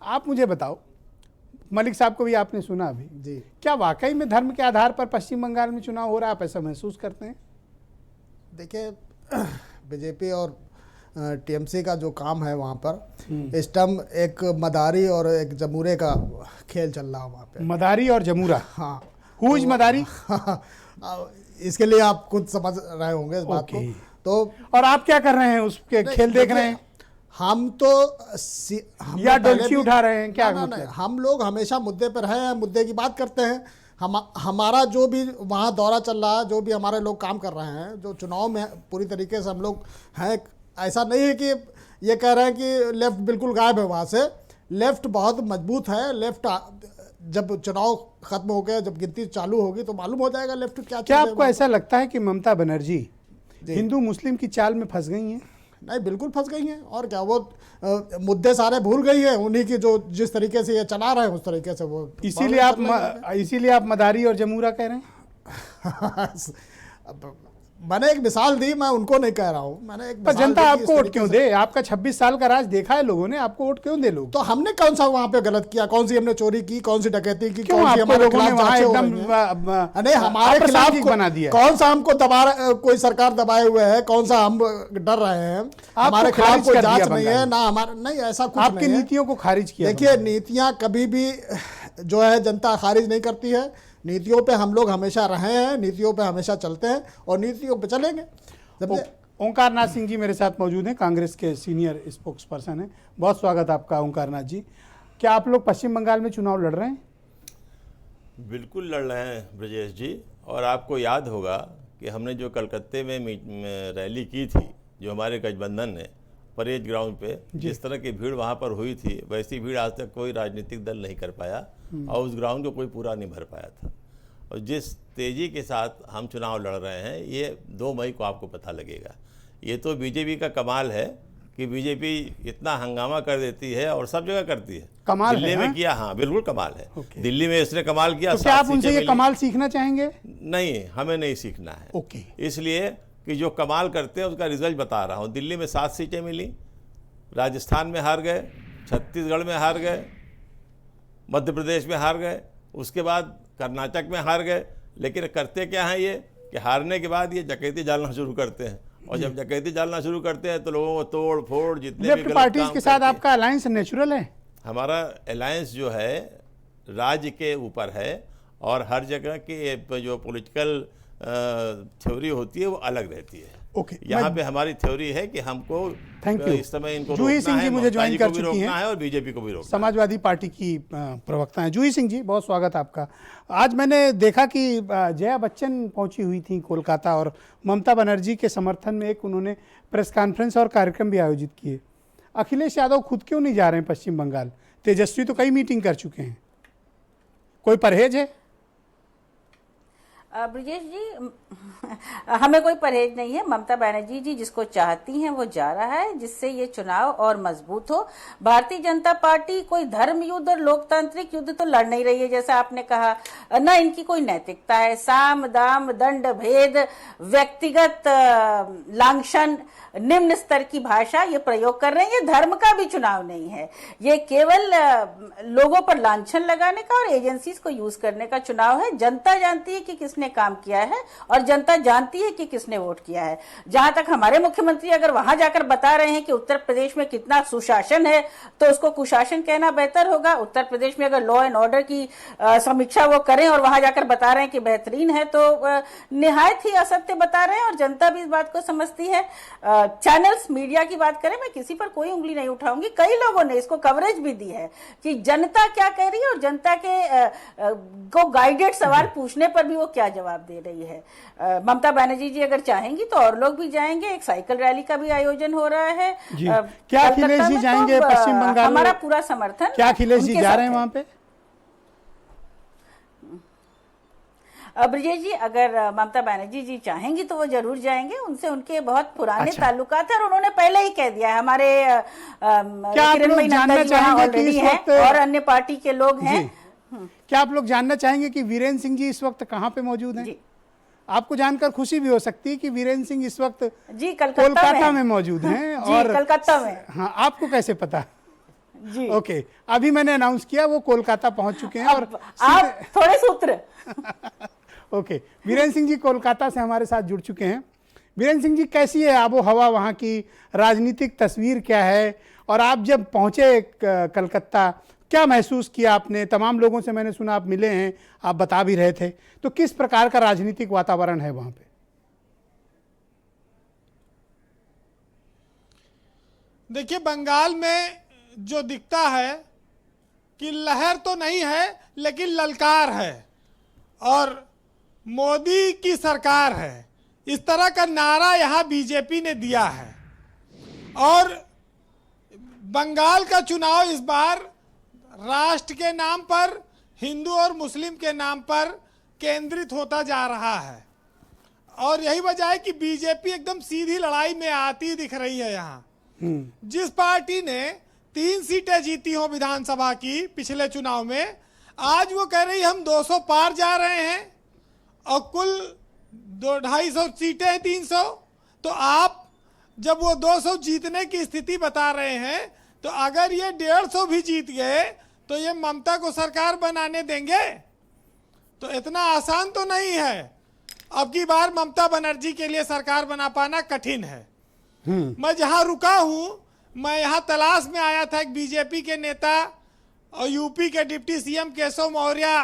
आप मुझे बताओ, मलिक साहब को भी आपने सुना अभी जी, क्या वाकई में धर्म के आधार पर पश्चिम बंगाल में चुनाव हो रहा है? आप ऐसा महसूस करते हैं? देखिए, बीजेपी और टीएमसी का जो काम है वहाँ पर इस टाइम एक मदारी और एक जमूरे का खेल चल रहा है वहाँ पे। मदारी और जमूरा? हाँ। हुज मदारी? इसके लिए आप खुद समझ रहे होंगे इस बात को। तो और आप क्या कर रहे हैं, उसके खेल देख रहे हैं? हम तो या डोलची उठा रहे हैं क्या? मतलब हम लोग हमेशा मुद्दे पर रहे हैं, मुद्दे की बात करते हैं। हमारा जो भी वहाँ दौरा चल रहा है, जो भी हमारे लोग काम कर रहे हैं, जो चुनाव में पूरी तरीके से हम लोग हैं। ऐसा नहीं है कि ये कह रहे हैं कि लेफ्ट बिल्कुल गायब है वहाँ से। लेफ्ट बहुत मजबूत है। लेफ्ट जब चुनाव खत्म हो गया, जब गिनती चालू होगी तो मालूम हो जाएगा लेफ्ट क्या आपको ऐसा लगता है कि ममता बनर्जी हिंदू मुस्लिम की चाल में फंस गई हैं? नहीं, बिल्कुल फंस गई हैं। और क्या, वो मुद्दे सारे भूल गई है उन्हीं की, जो जिस तरीके से ये चला रहे हैं उस तरीके से वो। इसीलिए आप मदारी और जमूरा कह रहे हैं? मैंने एक मिसाल दी, मैं उनको नहीं कह रहा हूँ। मैंने एक पर जनता आपको वोट क्यों दे? आपका 26 साल का राज देखा है लोगों ने, आपको वोट क्यों दे लोग? तो हमने कौन सा वहाँ पे गलत किया? कौन सी हमने चोरी की, कौन सी डकैती की, कौन सी हमारे खिलाफ नहीं हमारे खिलाफ बना दिया? कौन सा हमको कोई सरकार दबाए हुए है? कौन सा हम डर रहे हैं? हमारे खिलाफ कोई जांच नहीं है ना हमारा, नहीं ऐसा कुछ नहीं है। आपकी नीतियों को खारिज किया? देखिए, नीतियाँ कभी भी जो है जनता खारिज नहीं करती है। नीतियों पे हम लोग हमेशा रहे हैं, नीतियों पे हमेशा चलते हैं और नीतियों पे चलेंगे। ओंकार नाथ सिंह जी मेरे साथ मौजूद हैं, कांग्रेस के सीनियर स्पोक्स पर्सन हैं। बहुत स्वागत आपका ओंकार नाथ जी। क्या आप लोग पश्चिम बंगाल में चुनाव लड़ रहे हैं? बिल्कुल लड़ रहे हैं ब्रजेश जी। और आपको याद होगा कि हमने जो कलकत्ते में रैली की थी, जो हमारे गठबंधन ने परेड ग्राउंड पे, जिस तरह की भीड़ वहाँ पर हुई थी, वैसी भीड़ आज तक कोई राजनीतिक दल नहीं कर पाया और उस ग्राउंड को कोई पूरा नहीं भर पाया था। और जिस तेज़ी के साथ हम चुनाव लड़ रहे हैं, ये 2 मई को आपको पता लगेगा। ये तो बीजेपी का कमाल है कि बीजेपी इतना हंगामा कर देती है और सब जगह करती है। कमाल दिल्ली में किया, हाँ बिल्कुल कमाल है। दिल्ली में इसने कमाल किया। तो क्या आप उनसे ये कमाल सीखना चाहेंगे? नहीं, हमें नहीं सीखना है। इसलिए कि जो कमाल करते हैं उसका रिजल्ट बता रहा हूँ। दिल्ली में 7 सीटें मिली, राजस्थान में हार गए, छत्तीसगढ़ में हार गए, मध्य प्रदेश में हार गए, उसके बाद कर्नाटक में हार गए। लेकिन करते क्या हैं ये कि हारने के बाद ये डकैती डालना शुरू करते हैं, और जब डकैती डालना शुरू करते हैं तो लोगों को तोड़ फोड़, जितने भी पार्टीज के साथ आपका अलायंस नेचुरल है? हमारा अलायंस जो है राज्य के ऊपर है, और हर जगह की जो पॉलिटिकल थ्योरी होती है वो अलग रहती है। यहाँ पे हमारी थ्योरी है कि हमको इस समय इनको जूही सिंह जी मुझे ज्वाइन कर चुकी हैं, और बीजेपी को भी रोकना है। समाजवादी पार्टी की प्रवक्ता हैं जूही सिंह जी, बहुत स्वागत आपका। आज मैंने देखा कि जया बच्चन पहुंची हुई थी कोलकाता, और ममता बनर्जी के समर्थन में एक उन्होंने प्रेस कॉन्फ्रेंस और कार्यक्रम भी आयोजित किए। अखिलेश यादव खुद क्यों नहीं जा रहे हैं पश्चिम बंगाल? तेजस्वी तो कई मीटिंग कर चुके हैं, कोई परहेज है? ब्रजेश जी, हमें कोई परहेज नहीं है। ममता बनर्जी जी जिसको चाहती हैं वो जा रहा है, जिससे ये चुनाव और मजबूत हो। भारतीय जनता पार्टी कोई धर्म युद्ध और लोकतांत्रिक युद्ध तो लड़ नहीं रही है, जैसा आपने कहा। न इनकी कोई नैतिकता है। साम दाम दंड भेद, व्यक्तिगत लांछन, निम्न स्तर की भाषा ये प्रयोग कर रहे हैं। ये धर्म का भी चुनाव नहीं है, ये केवल लोगों पर लांछन लगाने का और एजेंसीज को यूज करने का चुनाव है। जनता जानती है कि किसने काम किया है और जनता जानती है कि किसने वोट किया है। जहां तक हमारे मुख्यमंत्री अगर वहां जाकर बता रहे हैं कि उत्तर प्रदेश में कितना सुशासन है, तो उसको कुशासन कहना बेहतर होगा। उत्तर प्रदेश में अगर लॉ एंड ऑर्डर की समीक्षा वो कर करें और वहां जाकर बता रहे हैं कि बेहतरीन है, तो निहायत ही असत्य बता रहे हैं और जनता भी इस बात को समझती है। चैनल्स, मीडिया की बात करें, मैं किसी पर कोई उंगली नहीं उठाऊंगी, कई लोगों ने इसको कवरेज भी दी है कि जनता क्या कह रही है और जनता के को गाइडेड सवाल पूछने पर भी वो क्या जवाब दे रही है। ममता बनर्जी जी अगर चाहेंगी तो और लोग भी जाएंगे, एक साइकिल रैली का भी आयोजन हो रहा है। क्या अखिलेश जी जाएंगे पश्चिम बंगाल? हमारा पूरा समर्थन। क्या अखिलेश जी जा रहे हैं वहां पे? ब्रिजेश जी, अगर ममता बनर्जी जी चाहेंगी तो वो जरूर जाएंगे, उनसे उनके बहुत पुराने ताल्लुकात है और उन्होंने पहले ही कह दिया है। हमारे किरणमयी नंदा जी वहां ऑलरेडी हैं और अन्य पार्टी के लोग हैं। क्या आप लोग जानना चाहेंगे कि वीरेंद्र सिंह जी इस वक्त कहाँ पे मौजूद हैं? आपको जानकर खुशी भी हो सकती है कि वीरेंद्र सिंह इस वक्त जी कोलकाता में मौजूद हैं। और कलकत्ता में। हाँ, आपको कैसे पता? जी ओके, अभी मैंने अनाउंस किया वो कोलकाता पहुंच चुके हैं। और आप थोड़े सूत्र ओके, वीरेंद्र सिंह जी कोलकाता से हमारे साथ जुड़ चुके हैं। वीरेंद्र सिंह जी, कैसी है आबो हवा वहाँ की, राजनीतिक तस्वीर क्या है, और आप जब पहुँचे कलकत्ता क्या महसूस किया आपने? तमाम लोगों से मैंने सुना आप मिले हैं, आप बता भी रहे थे, तो किस प्रकार का राजनीतिक वातावरण है वहाँ पे? देखिए, बंगाल में जो दिखता है कि लहर तो नहीं है लेकिन ललकार है और मोदी की सरकार है, इस तरह का नारा यहाँ बीजेपी ने दिया है। और बंगाल का चुनाव इस बार राष्ट्र के नाम पर, हिंदू और मुस्लिम के नाम पर केंद्रित होता जा रहा है और यही वजह है कि बीजेपी एकदम सीधी लड़ाई में आती दिख रही है। यहाँ जिस पार्टी ने 3 सीटें जीती हो विधानसभा की पिछले चुनाव में, आज वो कह रही हम 200 पार जा रहे हैं और कुल 250 सीटें हैं, 300। तो आप जब वो 200 जीतने की स्थिति बता रहे हैं, तो अगर ये 150 भी जीत गए तो ये ममता को सरकार बनाने देंगे? तो इतना आसान तो नहीं है। अब की बार ममता बनर्जी के लिए सरकार बना पाना कठिन है। मैं जहां रुका हूं, मैं यहां तलाश में आया था एक बीजेपी के नेता और यूपी के डिप्टी सीएम केशव मौर्य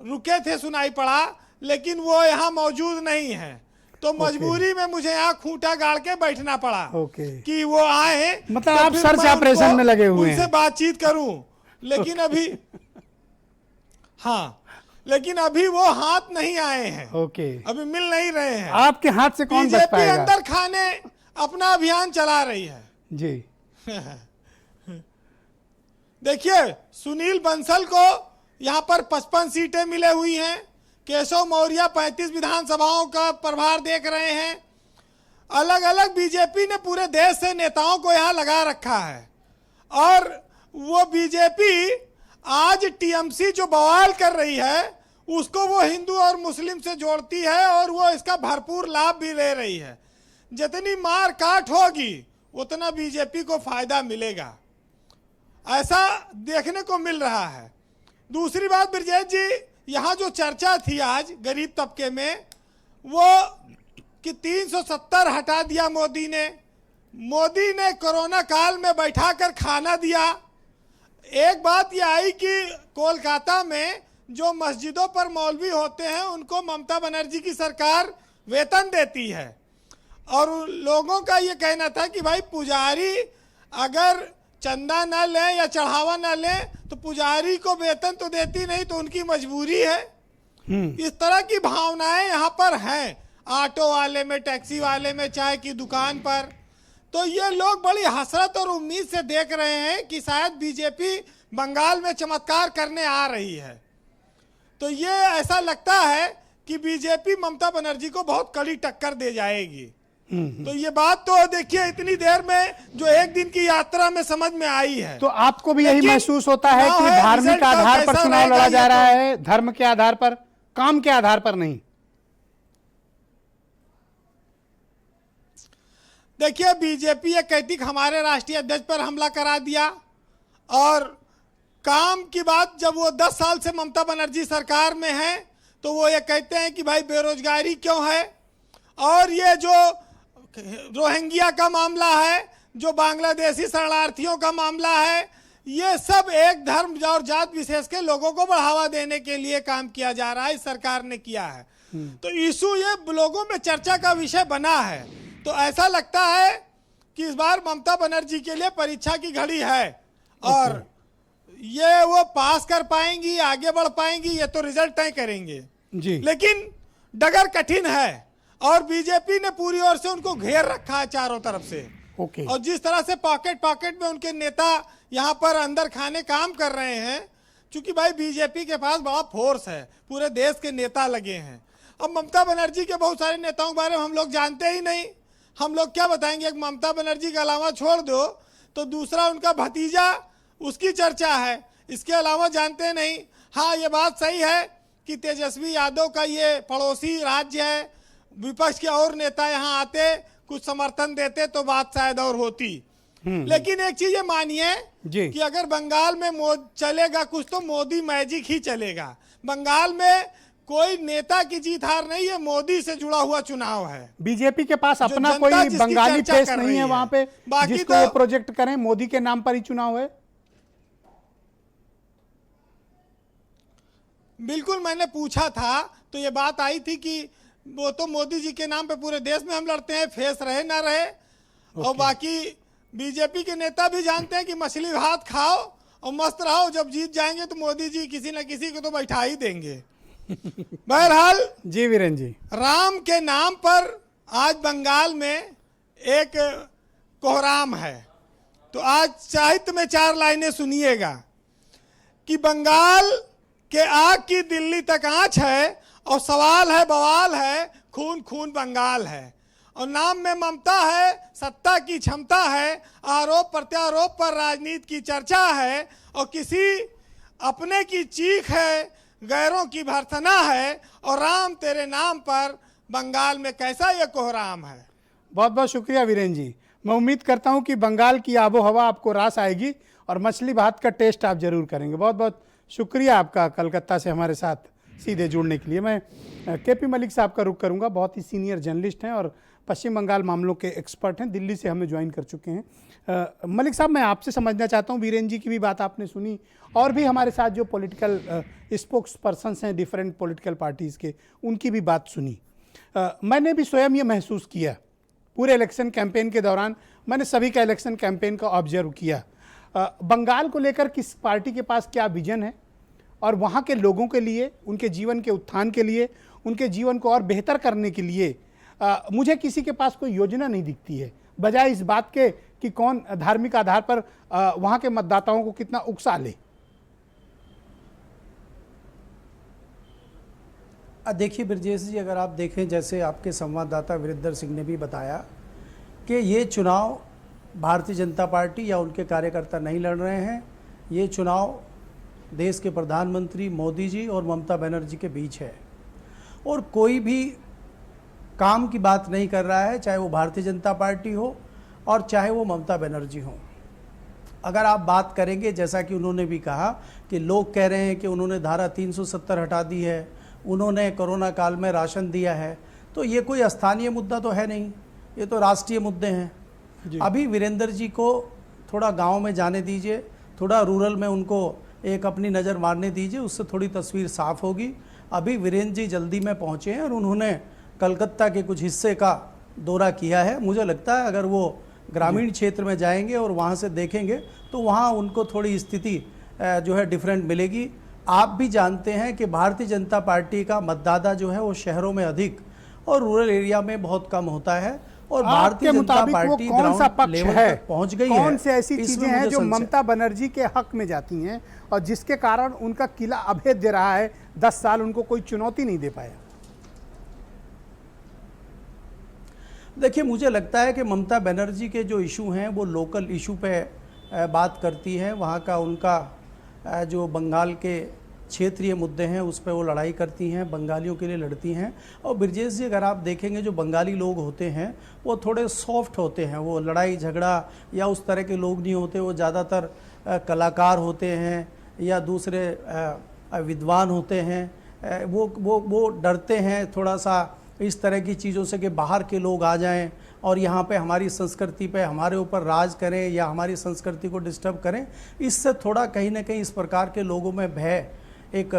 रुके थे, सुनाई पड़ा, लेकिन वो यहाँ मौजूद नहीं है। तो मजबूरी में मुझे यहाँ खूंटा गाड़ के बैठना पड़ा कि वो आए, मतलब आप सर्च ऑपरेशन में लगे हुए हैं, उनसे बातचीत करूं। लेकिन अभी हाँ, लेकिन अभी वो हाथ नहीं आए हैं। अभी मिल नहीं रहे हैं। आपके हाथ से कौन बच पाएगा? बीजेपी अंदर खाने अपना अभियान चला रही है जी। देखिए, सुनील बंसल को यहाँ पर 55 सीटें मिले हुई हैं, केशव मौर्य 35 विधानसभाओं का प्रभार देख रहे हैं। अलग अलग बीजेपी ने पूरे देश से नेताओं को यहाँ लगा रखा है और वो बीजेपी आज टीएमसी जो बवाल कर रही है उसको वो हिंदू और मुस्लिम से जोड़ती है और वो इसका भरपूर लाभ भी ले रही है। जितनी मार काट होगी उतना बीजेपी को फायदा मिलेगा, ऐसा देखने को मिल रहा है। दूसरी बात ब्रजेश जी, यहाँ जो चर्चा थी आज गरीब तबके में, वो कि 370 हटा दिया मोदी ने कोरोना काल में बैठाकर खाना दिया। एक बात यह आई कि कोलकाता में जो मस्जिदों पर मौलवी होते हैं उनको ममता बनर्जी की सरकार वेतन देती है और लोगों का ये कहना था कि भाई पुजारी अगर चंदा ना ले या चढ़ावा ना ले तो पुजारी को वेतन तो देती नहीं, तो उनकी मजबूरी है। इस तरह की भावनाएं यहाँ पर हैं, ऑटो वाले में, टैक्सी वाले में, चाय की दुकान पर। तो ये लोग बड़ी हसरत और उम्मीद से देख रहे हैं कि शायद बीजेपी बंगाल में चमत्कार करने आ रही है। तो ये ऐसा लगता है कि बीजेपी ममता बनर्जी को बहुत कड़ी टक्कर दे जाएगी। तो ये बात तो देखिए इतनी देर में जो एक दिन की यात्रा में समझ में आई है। तो आपको भी यही महसूस होता है कि धार्मिक आधार पर चुनाव लड़ा जा रहा है, धर्म के आधार पर, काम के आधार पर नहीं? देखिए, बीजेपी ये कहती कि हमारे राष्ट्रीय अध्यक्ष पर हमला करा दिया और काम की बात जब वो 10 साल से ममता बनर्जी सरकार में है तो वो ये कहते हैं कि भाई बेरोजगारी क्यों है, और ये जो रोहिंग्या का मामला है, जो बांग्लादेशी शरणार्थियों का मामला है, ये सब एक धर्म और जात विशेष के लोगों को बढ़ावा देने के लिए काम किया जा रहा है, इस सरकार ने किया है। तो इशू ये लोगों में चर्चा का विषय बना है। तो ऐसा लगता है कि इस बार ममता बनर्जी के लिए परीक्षा की घड़ी है और ये वो पास कर पाएंगी, आगे बढ़ पाएंगी, ये तो रिजल्ट तय करेंगे जी। लेकिन डगर कठिन है और बीजेपी ने पूरी ओर से उनको घेर रखा है चारों तरफ से। ओके। और जिस तरह से पॉकेट में उनके नेता यहाँ पर अंदर खाने काम कर रहे हैं, क्योंकि भाई बीजेपी के पास बड़ा फोर्स है, पूरे देश के नेता लगे हैं। अब ममता बनर्जी के बहुत सारे नेताओं के बारे में हम लोग जानते ही नहीं, हम लोग क्या बताएंगे। एक ममता बनर्जी के अलावा छोड़ दो तो दूसरा उनका भतीजा, उसकी चर्चा है, इसके अलावा जानते नहीं। हाँ, ये बात सही है कि तेजस्वी यादव का ये पड़ोसी राज्य है, विपक्ष के और नेता यहाँ आते कुछ समर्थन देते तो बात शायद और होती। लेकिन एक चीज ये मानिए कि अगर बंगाल में चलेगा कुछ तो मोदी मैजिक ही चलेगा। बंगाल में कोई नेता की जीत हार नहीं है, मोदी से जुड़ा हुआ चुनाव है। बीजेपी के पास अपना कोई बंगाली फेस नहीं है वहां पे जिसको वो प्रोजेक्ट करें, मोदी के नाम पर ही चुनाव है। बिल्कुल, मैंने पूछा था तो ये बात आई थी कि वो तो मोदी जी के नाम पे पूरे देश में हम लड़ते हैं, फेस रहे ना रहे। और बाकी बीजेपी के नेता भी जानते हैं कि मछली भात खाओ और मस्त रहो, जब जीत जाएंगे तो मोदी जी किसी न किसी को तो बैठा ही देंगे। बहरहाल जी वीरेन जी, राम के नाम पर आज बंगाल में एक कोहराम है। तो आज साहित्य में 4 लाइनें सुनिएगा कि बंगाल के आग की दिल्ली तक आंच है और सवाल है बवाल है, खून खून बंगाल है। और नाम में ममता है, सत्ता की क्षमता है, आरोप प्रत्यारोप पर राजनीति की चर्चा है और किसी अपने की चीख है, गैरों की भर्त्सना है। और राम तेरे नाम पर बंगाल में कैसा ये कोहराम है। बहुत बहुत शुक्रिया वीरेन जी। मैं उम्मीद करता हूं कि बंगाल की आबो हवा आपको रास आएगी और मछली भात का टेस्ट आप जरूर करेंगे। बहुत बहुत शुक्रिया आपका कलकत्ता से हमारे साथ सीधे जुड़ने के लिए। मैं केपी मलिक साहब का रुख करूंगा, बहुत ही सीनियर जर्नलिस्ट हैं और पश्चिम बंगाल मामलों के एक्सपर्ट हैं, दिल्ली से हमें ज्वाइन कर चुके हैं। मलिक साहब, मैं आपसे समझना चाहता हूं, वीरेन जी की भी बात आपने सुनी और भी हमारे साथ जो पॉलिटिकल स्पोक्स पर्सन्स हैं डिफरेंट पॉलिटिकल पार्टीज़ के, उनकी भी बात सुनी। मैंने भी स्वयं ये महसूस किया पूरे इलेक्शन कैंपेन के दौरान, मैंने सभी का इलेक्शन कैंपेन का ऑब्जर्व किया। बंगाल को लेकर किस पार्टी के पास क्या विजन है और वहाँ के लोगों के लिए, उनके जीवन के उत्थान के लिए, उनके जीवन को और बेहतर करने के लिए मुझे किसी के पास कोई योजना नहीं दिखती है, बजाय इस बात के कि कौन धार्मिक आधार पर वहाँ के मतदाताओं को कितना उकसा ले। देखिए ब्रजेश जी, अगर आप देखें, जैसे आपके संवाददाता वीरेंद्र सिंह ने भी बताया कि ये चुनाव भारतीय जनता पार्टी या उनके कार्यकर्ता नहीं लड़ रहे हैं, ये चुनाव देश के प्रधानमंत्री मोदी जी और ममता बनर्जी के बीच है। और कोई भी काम की बात नहीं कर रहा है, चाहे वो भारतीय जनता पार्टी हो और चाहे वो ममता बनर्जी हो। अगर आप बात करेंगे, जैसा कि उन्होंने भी कहा कि लोग कह रहे हैं कि उन्होंने धारा 370 हटा दी है, उन्होंने कोरोना काल में राशन दिया है, तो ये कोई स्थानीय मुद्दा तो है नहीं, ये तो राष्ट्रीय मुद्दे हैं। अभी वीरेंद्र जी को थोड़ा गांव में जाने दीजिए, थोड़ा रूरल में उनको एक अपनी नज़र मारने दीजिए, उससे थोड़ी तस्वीर साफ होगी। अभी वीरेंद्र जी जल्दी में पहुंचे हैं और उन्होंने कलकत्ता के कुछ हिस्से का दौरा किया है। मुझे लगता है अगर वो ग्रामीण क्षेत्र में जाएंगे और वहाँ से देखेंगे तो वहाँ उनको थोड़ी स्थिति जो है डिफरेंट मिलेगी। आप भी जानते हैं कि भारतीय जनता पार्टी का मतदाता जो है वो शहरों में अधिक और रूरल एरिया में बहुत कम होता है। और भारतीय जनता पार्टी कौन सा पक्ष है, पहुंच गई कौन से ऐसी चीजें हैं जो ममता बनर्जी के हक में जाती हैं और जिसके कारण उनका किला अभेद्य रहा है, 10 साल उनको कोई चुनौती नहीं दे पाया। देखिए, मुझे लगता है कि ममता बनर्जी के जो इशू हैं वो लोकल इशू पे बात करती हैं, वहाँ का उनका जो बंगाल के क्षेत्रीय मुद्दे हैं उस पर वो लड़ाई करती हैं, बंगालियों के लिए लड़ती हैं। और ब्रजेश जी, अगर आप देखेंगे जो बंगाली लोग होते हैं वो थोड़े सॉफ्ट होते हैं, वो लड़ाई झगड़ा या उस तरह के लोग नहीं होते, वो ज़्यादातर कलाकार होते हैं या दूसरे विद्वान होते हैं। वो डरते हैं, थोड़ा सा इस तरह की चीज़ों से कि बाहर के लोग आ जाएं और यहाँ पे हमारी संस्कृति पे हमारे ऊपर राज करें या हमारी संस्कृति को डिस्टर्ब करें, इससे थोड़ा कहीं ना कहीं इस प्रकार के लोगों में भय एक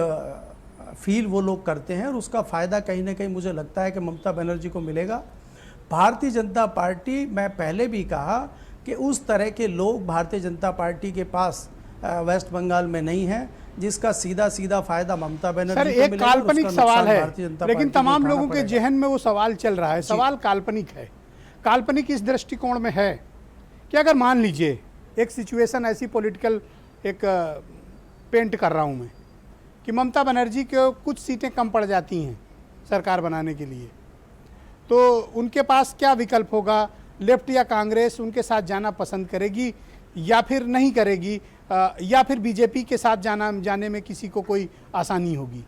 फील वो लोग करते हैं और उसका फ़ायदा कहीं ना कहीं मुझे लगता है कि ममता बनर्जी को मिलेगा। भारतीय जनता पार्टी, मैं पहले भी कहा कि उस तरह के लोग भारतीय जनता पार्टी के पास वेस्ट बंगाल में नहीं है जिसका सीधा सीधा फायदा ममता बनर्जी को मिलेगा। सर, एक काल्पनिक सवाल है, लेकिन तमाम लोगों के पड़ेगा। जहन में वो सवाल चल रहा है। सवाल काल्पनिक है। काल्पनिक इस दृष्टिकोण में है कि अगर मान लीजिए एक सिचुएशन ऐसी पॉलिटिकल एक पेंट कर रहा हूं मैं कि ममता बनर्जी को कुछ सीटें कम पड़ जाती हैं सरकार बनाने के लिए, तो उनके पास क्या विकल्प होगा? लेफ्ट या कांग्रेस उनके साथ जाना पसंद करेगी या फिर नहीं करेगी, या फिर बीजेपी के साथ जाने में किसी को कोई आसानी होगी?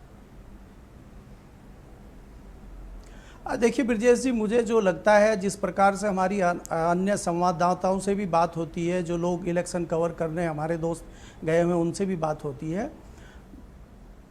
देखिए ब्रजेश जी, मुझे जो लगता है, जिस प्रकार से हमारी अन्य संवाददाताओं से भी बात होती है, जो लोग इलेक्शन कवर करने हमारे दोस्त गए हुए उनसे भी बात होती है,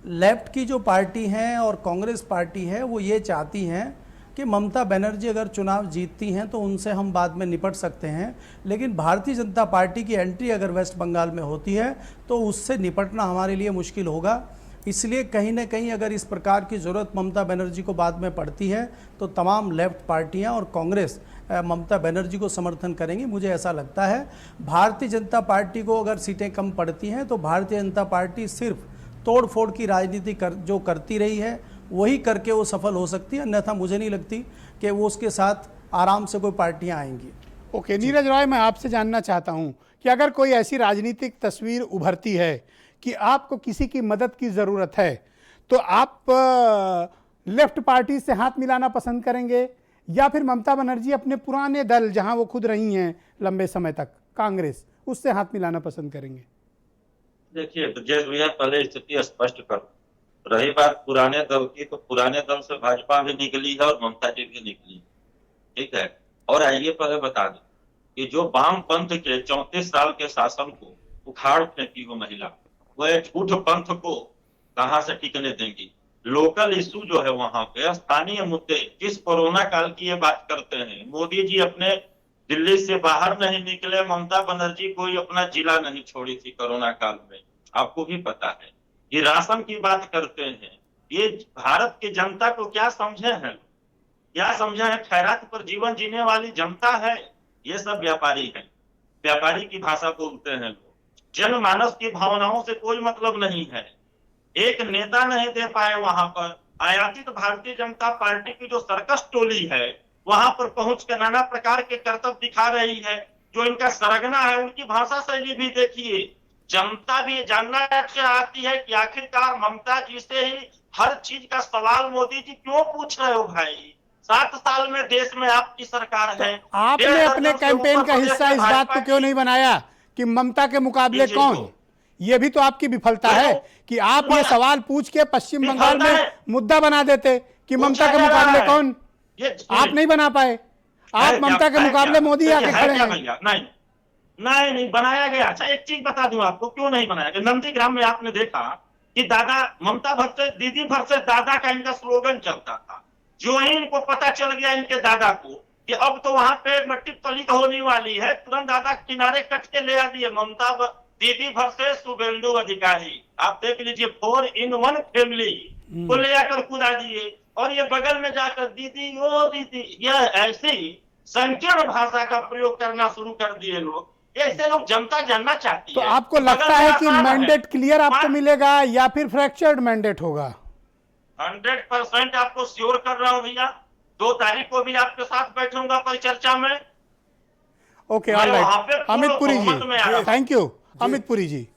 लेफ्ट की जो पार्टी है और कांग्रेस पार्टी है वो ये चाहती हैं कि ममता बनर्जी अगर चुनाव जीतती हैं तो उनसे हम बाद में निपट सकते हैं, लेकिन भारतीय जनता पार्टी की एंट्री अगर वेस्ट बंगाल में होती है तो उससे निपटना हमारे लिए मुश्किल होगा। इसलिए कहीं ना कहीं अगर इस प्रकार की ज़रूरत ममता बनर्जी को बाद में पड़ती है तो तमाम लेफ्ट पार्टियां और कांग्रेस ममता बनर्जी को समर्थन करेंगी। मुझे ऐसा लगता है भारतीय जनता पार्टी को अगर सीटें कम पड़ती हैं तो भारतीय जनता पार्टी सिर्फ तोड़ फोड़ की राजनीति जो करती रही है वही करके वो सफल हो सकती है, अन्यथा मुझे नहीं लगती कि वो उसके साथ आराम से कोई पार्टियां आएंगी। ओके, नीरज रॉय, मैं आपसे जानना चाहता हूं कि अगर कोई ऐसी राजनीतिक तस्वीर उभरती है कि आपको किसी की मदद की ज़रूरत है, तो आप लेफ्ट पार्टी से हाथ मिलाना पसंद करेंगे या फिर ममता बनर्जी अपने पुराने दल जहां वो खुद रही हैं लंबे समय तक, कांग्रेस, उससे हाथ मिलाना पसंद करेंगे? देखिए ब्रजेश भैया, पहले स्थिति स्पष्ट करो। रही बात पुराने दल की, तो पुराने दल से भाजपा भी निकली है और ममता जी भी निकली, ठीक है। और आइए पहले बता दें कि जो वामपंथ के 34 साल के शासन को उखाड़ फेंकी वो महिला, वह झूठ पंथ को कहां से टिकने देंगी? लोकल इशू जो है वहां पे स्थानीय मुद्दे, जिस कोरोना काल की ये बात करते हैं, मोदी जी अपने दिल्ली से बाहर नहीं निकले, ममता बनर्जी कोई अपना जिला नहीं छोड़ी थी कोरोना काल में, आपको भी पता है। ये राशन की बात करते हैं, ये भारत की जनता को क्या समझे हैं, क्या समझे हैं? खैरात पर जीवन जीने वाली जनता है, ये सब व्यापारी है, व्यापारी की भाषा बोलते हैं लोग। जनमानस की भावनाओं से कोई मतलब नहीं है। एक नेता नहीं दे पाए वहां पर, आयातित भारतीय जनता पार्टी की जो सर्कस टोली है वहां पर पहुंच कर नाना प्रकार के कर्तव्य दिखा रही है। जो इनका सरगना है उनकी भाषा शैली भी देखिए। जनता भी जानना चाहती है कि आखिरकार ममता जी से ही हर चीज का सवाल मोदी जी क्यों पूछ रहे हो भाई? 7 साल में देश में आपकी सरकार है। आपने अपने कैंपेन का हिस्सा इस बात को क्यों नहीं बनाया कि ममता के मुकाबले कौन? ये भी तो आपकी विफलता है कि आप ये सवाल पूछ के पश्चिम बंगाल में मुद्दा बना देते कि ममता के मुकाबले कौन। आप नहीं बना पाए। आप ममता के मुकाबले मोदी आके खड़े हैं। नहीं बनाया गया। अच्छा, एक चीज बता दूं आपको क्यों नहीं बनाया गया। नंदीग्राम में आपने देखा कि दादा ममता भर से दीदी भर से दादा का इनका स्लोगन चलता था। जो ही इनको पता चल गया इनके दादा को कि अब तो वहां पे मट्टी तलिक होने वाली है, तुरंत दादा किनारे कट के ले आ दिए ममता दीदी भर से शुभेंदु अधिकारी। आप देख लीजिए 4 in 1 फैमिली को ले आकर कूदा दिए और ये बगल में जाकर दीदी ओ दीदी, यह ऐसी संकीर्ण भाषा का प्रयोग करना शुरू कर दिए लोग। ऐसे लोग जनता जानना चाहती है। तो आपको लगता है कि मैंडेट क्लियर आपको मिलेगा या फिर फ्रैक्चर्ड मैंडेट होगा? 100% आपको श्योर कर रहा हूं भैया। 2 तारीख को भी आपके साथ बैठूंगा परिचर्चा में। Okay, alright. Amit Puri ji, thank you. Amit Puri ji,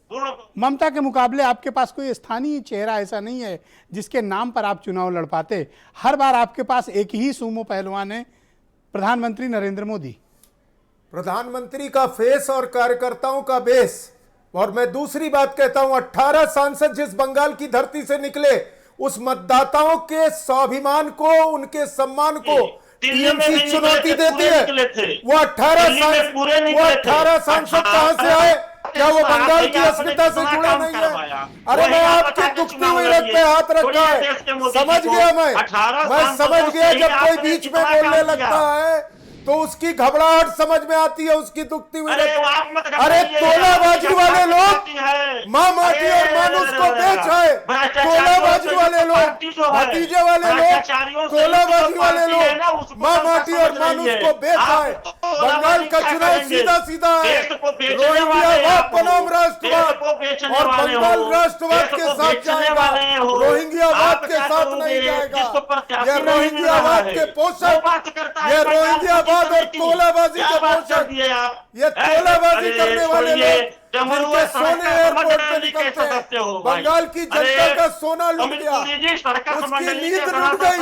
Mamata के मुकाबले आपके पास कोई स्थानीय चेहरा ऐसा नहीं है जिसके नाम पर आप चुनाव लड़ पाते? हर बार आपके पास एक ही सूमो पहलवान है, प्रधानमंत्री नरेंद्र मोदी। प्रधानमंत्री का फेस और कार्यकर्ताओं का बेस। और मैं दूसरी बात कहता हूं, 18 सांसद जिस बंगाल की धरती से निकले, उस मतदाताओं के स्वाभिमान को, उनके सम्मान को टीएमसी चुनौती देती है। वो 18 सांसद कहां से आए? क्या वो बंगाल की अस्मिता से जुड़ा नहीं है? अरे मैं आपकी दुखती हुई रख पे हाथ रखा है, समझ गया मैं समझ गया। जब कोई बीच में बोलने लगता है तो उसकी घबराहट समझ में आती है, उसकी दुखती हुई रख। अरे तोलाबाजी वाले लोग माँ माटी और मानुष को बेच आए, तोलाबाजी वाले लोग, भतीजे वाले लोग, तोलाबाजी वाले लोग माँ माटी और मानुष को बेच आए। बंगाल का चुनाव सीधा सीधा है, रोहिंग्यावाद बनाम राष्ट्रवाद और बंगाल राष्ट्रवाद के साथ जाएगा, रोहिंग्यावाद के साथ नहीं जाएगा। यह रोहिंग्यावाद के पोषक, यह रोहिंग्यावाद और तोलाबाजी के पोषक, ये तोलाबाजी करने वाले लोग जिनके सोने एयरपोर्ट पे निकलते हैं। बंगाल की जनता का सोना लूट गया, उसकी नींद लूट गई,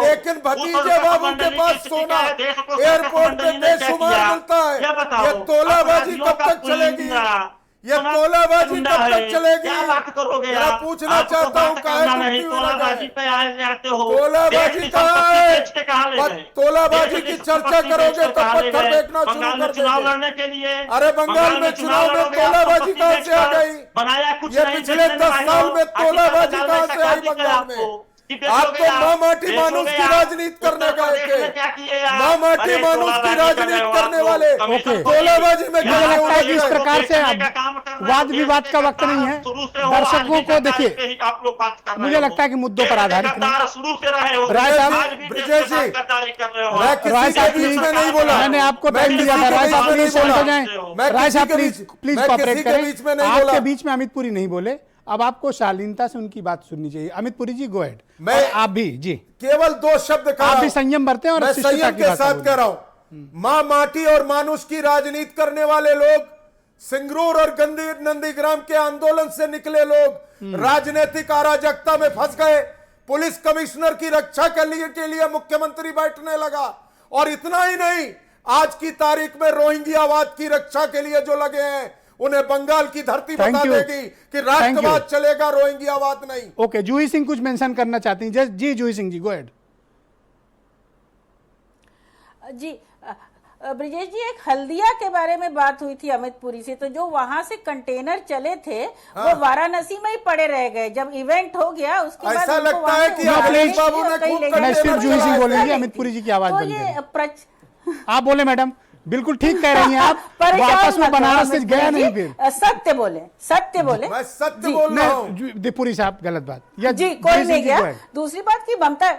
लेकिन भतीजे बाबू के पास सोना एयरपोर्ट पे बेशुमार मिलता है। ये तोलाबाजी कब तक चलेगी? ये तोलाबाजी कब तक चलेगी? मैं पूछना चाहता हूँ, तोलाबाजी कहाँ है? तोलाबाजी की चर्चा करोगे तो पत्थर फेंकना शुरू कर देंगे। अरे बंगाल में चुनाव में तोलाबाजी कहाँ से आ गई? ये पिछले 10 साल में तोलाबाजी कहाँ से आई बंगाल में? आप तो माँ माटी मानुष की राजनीति करने गए थे, माँ माटी मानुष की राजनीति करने वाले तोलाबाजी में। मुझे लगता है कि इस प्रकार से वाद विवाद का वक्त नहीं है। दर्शकों को देखिए, मुझे लगता है कि मुद्दों पर आधारित नहीं। राय साहब, ब्रिजेश जी, मैं किसी के बीच में नहीं बोला, मैंने आपको टाइम दिया था। राय साहब प्लीज शांत हो जाएं। राय साहब प्लीज कोऑपरेट करें। आपके बीच में अमित पुरी नहीं बोले, अब आपको शालीनता से उनकी बात सुननी चाहिए। अमित पुरी जी, गो अहेड। मैं आप भी जी केवल 2 शब्द कह रहा हूं, आप भी संयम बरतें और मैं संयम के साथ कह रहा हूं। मां माटी और मानुष की राजनीति करने वाले लोग, सिंगरूर और नंदीग्राम के आंदोलन से निकले लोग राजनीतिक अराजकता में फंस गए। पुलिस कमिश्नर की रक्षा के लिए मुख्यमंत्री बैठने लगा, और इतना ही नहीं, आज की तारीख में रोहिंग्यावाद की रक्षा के लिए जो लगे हैं, उन्हें बंगाल की धरती बता देगी कि राष्ट्रवाद चलेगा, रोहिंग्यावाद नहीं। ओके, जूही सिंह कुछ मेंशन करना चाहती हैं जी? जूही सिंह जी, गो अहेड। जी ब्रिजेश जी, एक हल्दिया के बारे में बात हुई थी अमित पुरी से, तो जो वहां से कंटेनर चले थे वो वाराणसी में ही पड़े रह गए। जब इवेंट हो गया उसके बाद ऐसा लगता है कि अखिलेश बाबू ने सिर्फ जूही सिंह बोलेंगे, अमित पुरी जी की आवाज बंद करें। आप बोले मैडम, बिल्कुल ठीक कह रही हैं आप। वापस में बनारस से गया नहीं, फिर सत्य बोले, सत्य बोले। मैं सत्य बोल रहा हूं। पुरी साहब गलत बात जी, कोई नहीं गया। दूसरी बात की ममता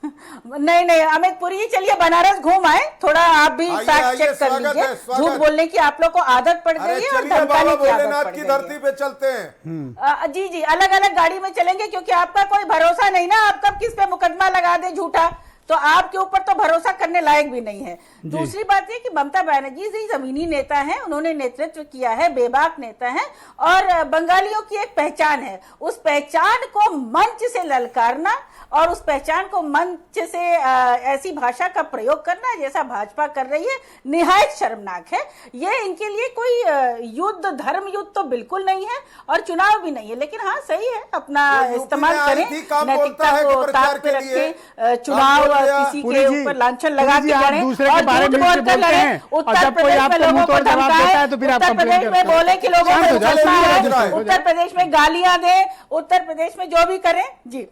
नहीं अमित पुरी जी, चलिए बनारस घूम आए, थोड़ा आप भी फैक्ट चेक कर लीजिए। झूठ बोलने की आप लोग को आदत पड़ गई है और धमकाने की आदत पड़ गई है। धरती पे चलते हैं जी जी, अलग अलग गाड़ी में चलेंगे, क्योंकि आपका कोई भरोसा नहीं ना, आप कब किस पे मुकदमा लगा दे झूठा, तो आपके ऊपर तो भरोसा करने लायक भी नहीं है। दूसरी बात ये कि ममता बनर्जी जी जमीनी नेता हैं, उन्होंने नेतृत्व किया है, बेबाक नेता हैं, और बंगालियों की एक पहचान है। उस पहचान को मंच से ललकारना और उस पहचान को मंच से ऐसी भाषा का प्रयोग करना जैसा भाजपा कर रही है, निहायत शर्मनाक है। ये इनके लिए कोई युद्ध, धर्म युद्ध तो बिल्कुल नहीं है और चुनाव भी नहीं है। लेकिन हाँ, सही है, अपना इस्तेमाल करें, नैतिकता को ताक पे रखें, चुनाव किसी के ऊपर लांछन लगा के करें और झूठ बोलकर लड़ें। उत्तर प्रदेश में लोगों को धमकाएं, उत्तर प्रदेश में बोले कि लोगों को उछलना है, उत्तर प्रदेश में गालियां दें, उत्तर प्रदेश में जो भी करें। जी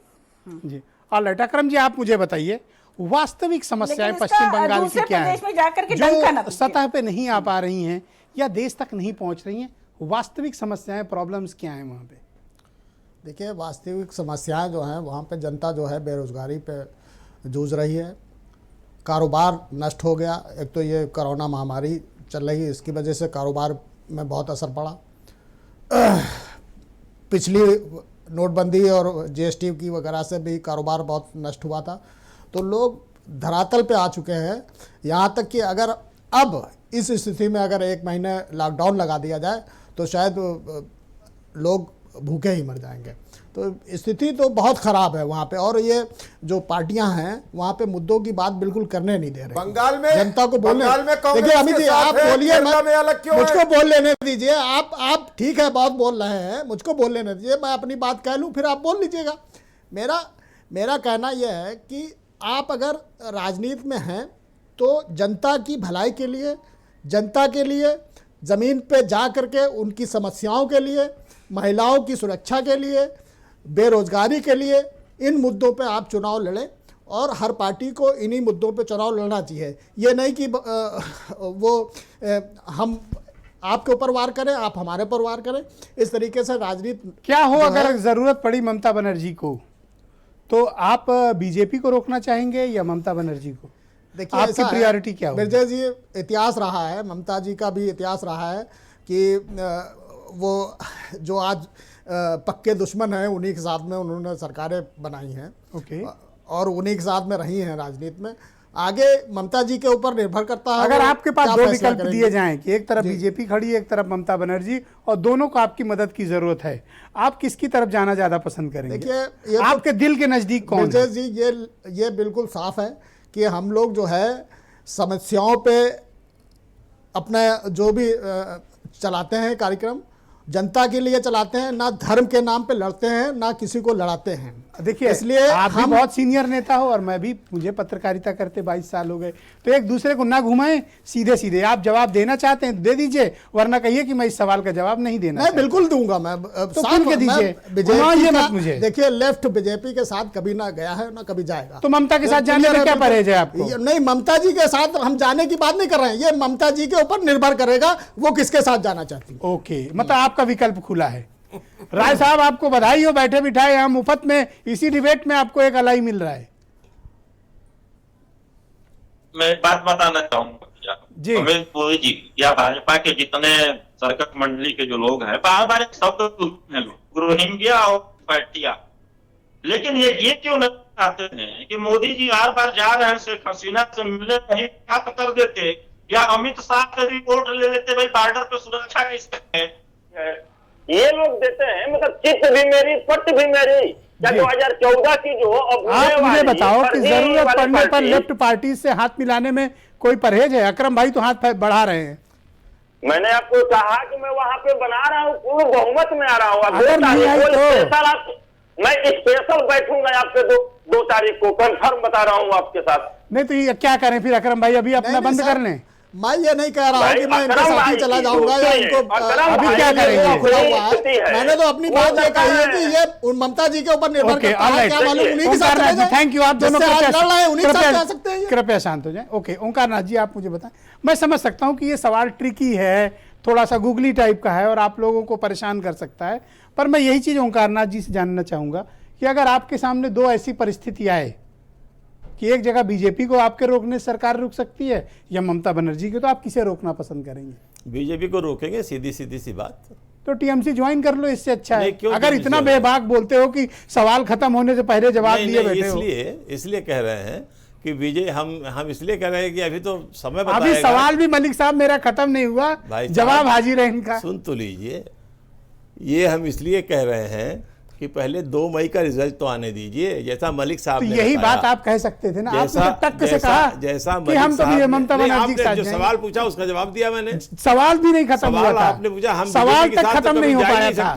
जी, ऑलराइट। अकरम जी, आप मुझे बताइए, वास्तविक समस्याएं पश्चिम बंगाल की क्या है जो सतह पे नहीं आ पा रही हैं या देश तक नहीं पहुंच रही हैं? वास्तविक समस्याएं, प्रॉब्लम्स क्या हैं वहां पे? देखिए, वास्तविक समस्याएं जो हैं वहाँ पे जनता जो है बेरोजगारी पे जूझ रही है, कारोबार नष्ट हो गया। एक तो ये कोरोना महामारी चल रही है, इसकी वजह से कारोबार में बहुत असर पड़ा। पिछली नोटबंदी और जीएसटी की वगैरह से भी कारोबार बहुत नष्ट हुआ था। तो लोग धरातल पे आ चुके हैं, यहाँ तक कि अगर अब इस स्थिति में अगर 1 महीने लॉकडाउन लगा दिया जाए तो शायद लोग भूखे ही मर जाएंगे। तो स्थिति तो बहुत खराब है वहाँ पे, और ये जो पार्टियां हैं वहाँ पे मुद्दों की बात बिल्कुल करने नहीं दे रहे। बंगाल में जनता को बोलने, देखिए अमित जी आप बोलिए, मुझको बोल लेने दीजिए। आप ठीक है, बहुत बोल रहे हैं, मुझको बोल लेने दीजिए, मैं अपनी बात कह लूँ, फिर आप बोल लीजिएगा। मेरा कहना यह है कि आप अगर राजनीति में हैं तो जनता की भलाई के लिए, जनता के लिए ज़मीन पे जा करके उनकी समस्याओं के लिए, महिलाओं की सुरक्षा के लिए, बेरोजगारी के लिए, इन मुद्दों पे आप चुनाव लड़ें और हर पार्टी को इन्हीं मुद्दों पे चुनाव लड़ना चाहिए। ये नहीं कि हम आपके ऊपर वार करें, आप हमारे ऊपर वार करें। इस तरीके से राजनीति क्या हो अगर ज़रूरत पड़ी ममता बनर्जी को, तो आप बीजेपी को रोकना चाहेंगे या ममता बनर्जी को? देखिए, आपकी प्रायोरिटी क्या होगी? ब्रजेश जी, इतिहास रहा है, ममता जी का भी इतिहास रहा है कि वो जो आज पक्के दुश्मन हैं उन्हीं के साथ में उन्होंने सरकारें बनाई हैं। ओके। और उन्हीं के साथ में रही हैं राजनीति में। आगे ममता जी के ऊपर निर्भर करता है। अगर आपके पास क्या दो फैसला विकल्प करेंगे। दिए जाएं कि एक तरफ बीजेपी खड़ी है, एक तरफ ममता बनर्जी, और दोनों को आपकी मदद की जरूरत है, आप किसकी तरफ जाना ज्यादा पसंद करेंगे? देखिए, आपके दिल के नजदीक कौन है? ब्रजेश जी, ये बिल्कुल साफ है कि हम लोग जो है समस्याओं पे अपना जो भी चलाते हैं कार्यक्रम, जनता के लिए चलाते हैं, ना धर्म के नाम पे लड़ते हैं, ना किसी को लड़ाते हैं। देखिए, इसलिए आप भी बहुत सीनियर नेता हो और मैं भी, मुझे पत्रकारिता करते 22 साल हो गए, तो एक दूसरे को ना घुमाएं, सीधे सीधे आप जवाब देना चाहते हैं दे दीजिए, वरना कहिए कि मैं इस सवाल का जवाब नहीं देना। मैं बिल्कुल दूंगा। मैं तो खुल के दीजिए, घुमाइए मत मुझे। देखिए, लेफ्ट बीजेपी के साथ कभी ना गया है, ना कभी जाएगा। तो ममता के साथ जाने में क्या परहेज है आपको? नहीं, ममता जी के साथ हम जाने की बात नहीं कर रहे हैं, ये ममता जी के ऊपर निर्भर करेगा वो किसके साथ जाना चाहती है। ओके, मतलब आपका विकल्प खुला है। राय साहब, आपको बधाई हो, बैठे बिठाए यहाँ मुफ्त में इसी डिबेट में आपको एक अलाई मिल रहा है। मैं एक बात बताना चाहूंगा जी। अमित पुरी जी या भाजपा के जितने सर्कट मंडली के जो लोग हैं, बार बार एक शब्द हैं लोग, रोहिंग्या और पार्टियां, लेकिन ये क्यों नहीं आते हैं कि मोदी जी हर बार जा रहे हैं शेख हसीना से मिले, कहीं क्या कर देते, या अमित शाह से रिपोर्ट ले लेते, भाई बॉर्डर पे सुरक्षा कैसे है। ये लोग देते हैं, मतलब चित भी मेरी, पट भी मेरी। क्या 2014 की जो अब आप मुझे बताओ कि जरूरत पड़ने पर लेफ्ट पार्टी से हाथ मिलाने में कोई परहेज है? अकरम भाई तो हाथ बढ़ा रहे हैं। मैंने आपको कहा कि मैं वहां पे बना रहा हूँ, पूर्ण बहुमत में आ रहा हूँ। अगर नहीं आई तो मैं स्पेशल बैठूंगा आपके 2 तारीख को, कंफर्म बता रहा हूँ आपके साथ। नहीं तो ये क्या करें फिर अकरम भाई, अभी अपना बंद कर लें? मैं ये नहीं कह रहा हूँ कि मैं इनके साथ ही चला जाऊंगा या इनको अभी क्या करेंगे? मैंने तो अपनी बात ये कही है कि ये ममता जी के ऊपर निर्भर करता है। क्या मालूम उन्हीं के साथ। Thank you. आप दोनों कृपया कृपया शांत हो जाए। ओके, ओंकार नाथ जी, आप मुझे बताएं। मैं समझ सकता हूँ कि ये सवाल ट्रिकी है, थोड़ा सा गूगली टाइप का है और आप लोगों को परेशान कर सकता है, पर मैं यही चीज ओंकार नाथ जी से जानना चाहूंगा कि अगर आपके सामने दो ऐसी परिस्थिति आए कि एक जगह बीजेपी को आपके रोकने सरकार रुक सकती है या ममता बनर्जी को, तो आप किसे रोकना पसंद करेंगे? बीजेपी को रोकेंगे, सीधी सीधी सी बात। तो टीएमसी ज्वाइन कर लो, इससे अच्छा है। क्यों अगर इतना बेबाक बोलते हो कि सवाल खत्म होने से पहले जवाब दिए बैठे हो। इसलिए कह रहे हैं कि विजय, हम इसलिए कह रहे हैं कि अभी तो समय बताएगा। अभी सवाल भी मलिक साहब मेरा खत्म नहीं हुआ, जवाब हाजिर है इनका। सुन तो लीजिए, ये हम इसलिए कह रहे हैं कि पहले 2 मई का रिजल्ट तो आने दीजिए, जैसा मलिक साहब ने यही बात आप कह सकते थे ना। आपने टक से कहा जैसा कि हम तो ममता बनर्जी के साथ जो सवाल पूछा उसका जवाब दिया मैंने। सवाल भी नहीं खत्म हुआ था, आपने पूछा, हम सवाल तक खत्म नहीं हो पाया था।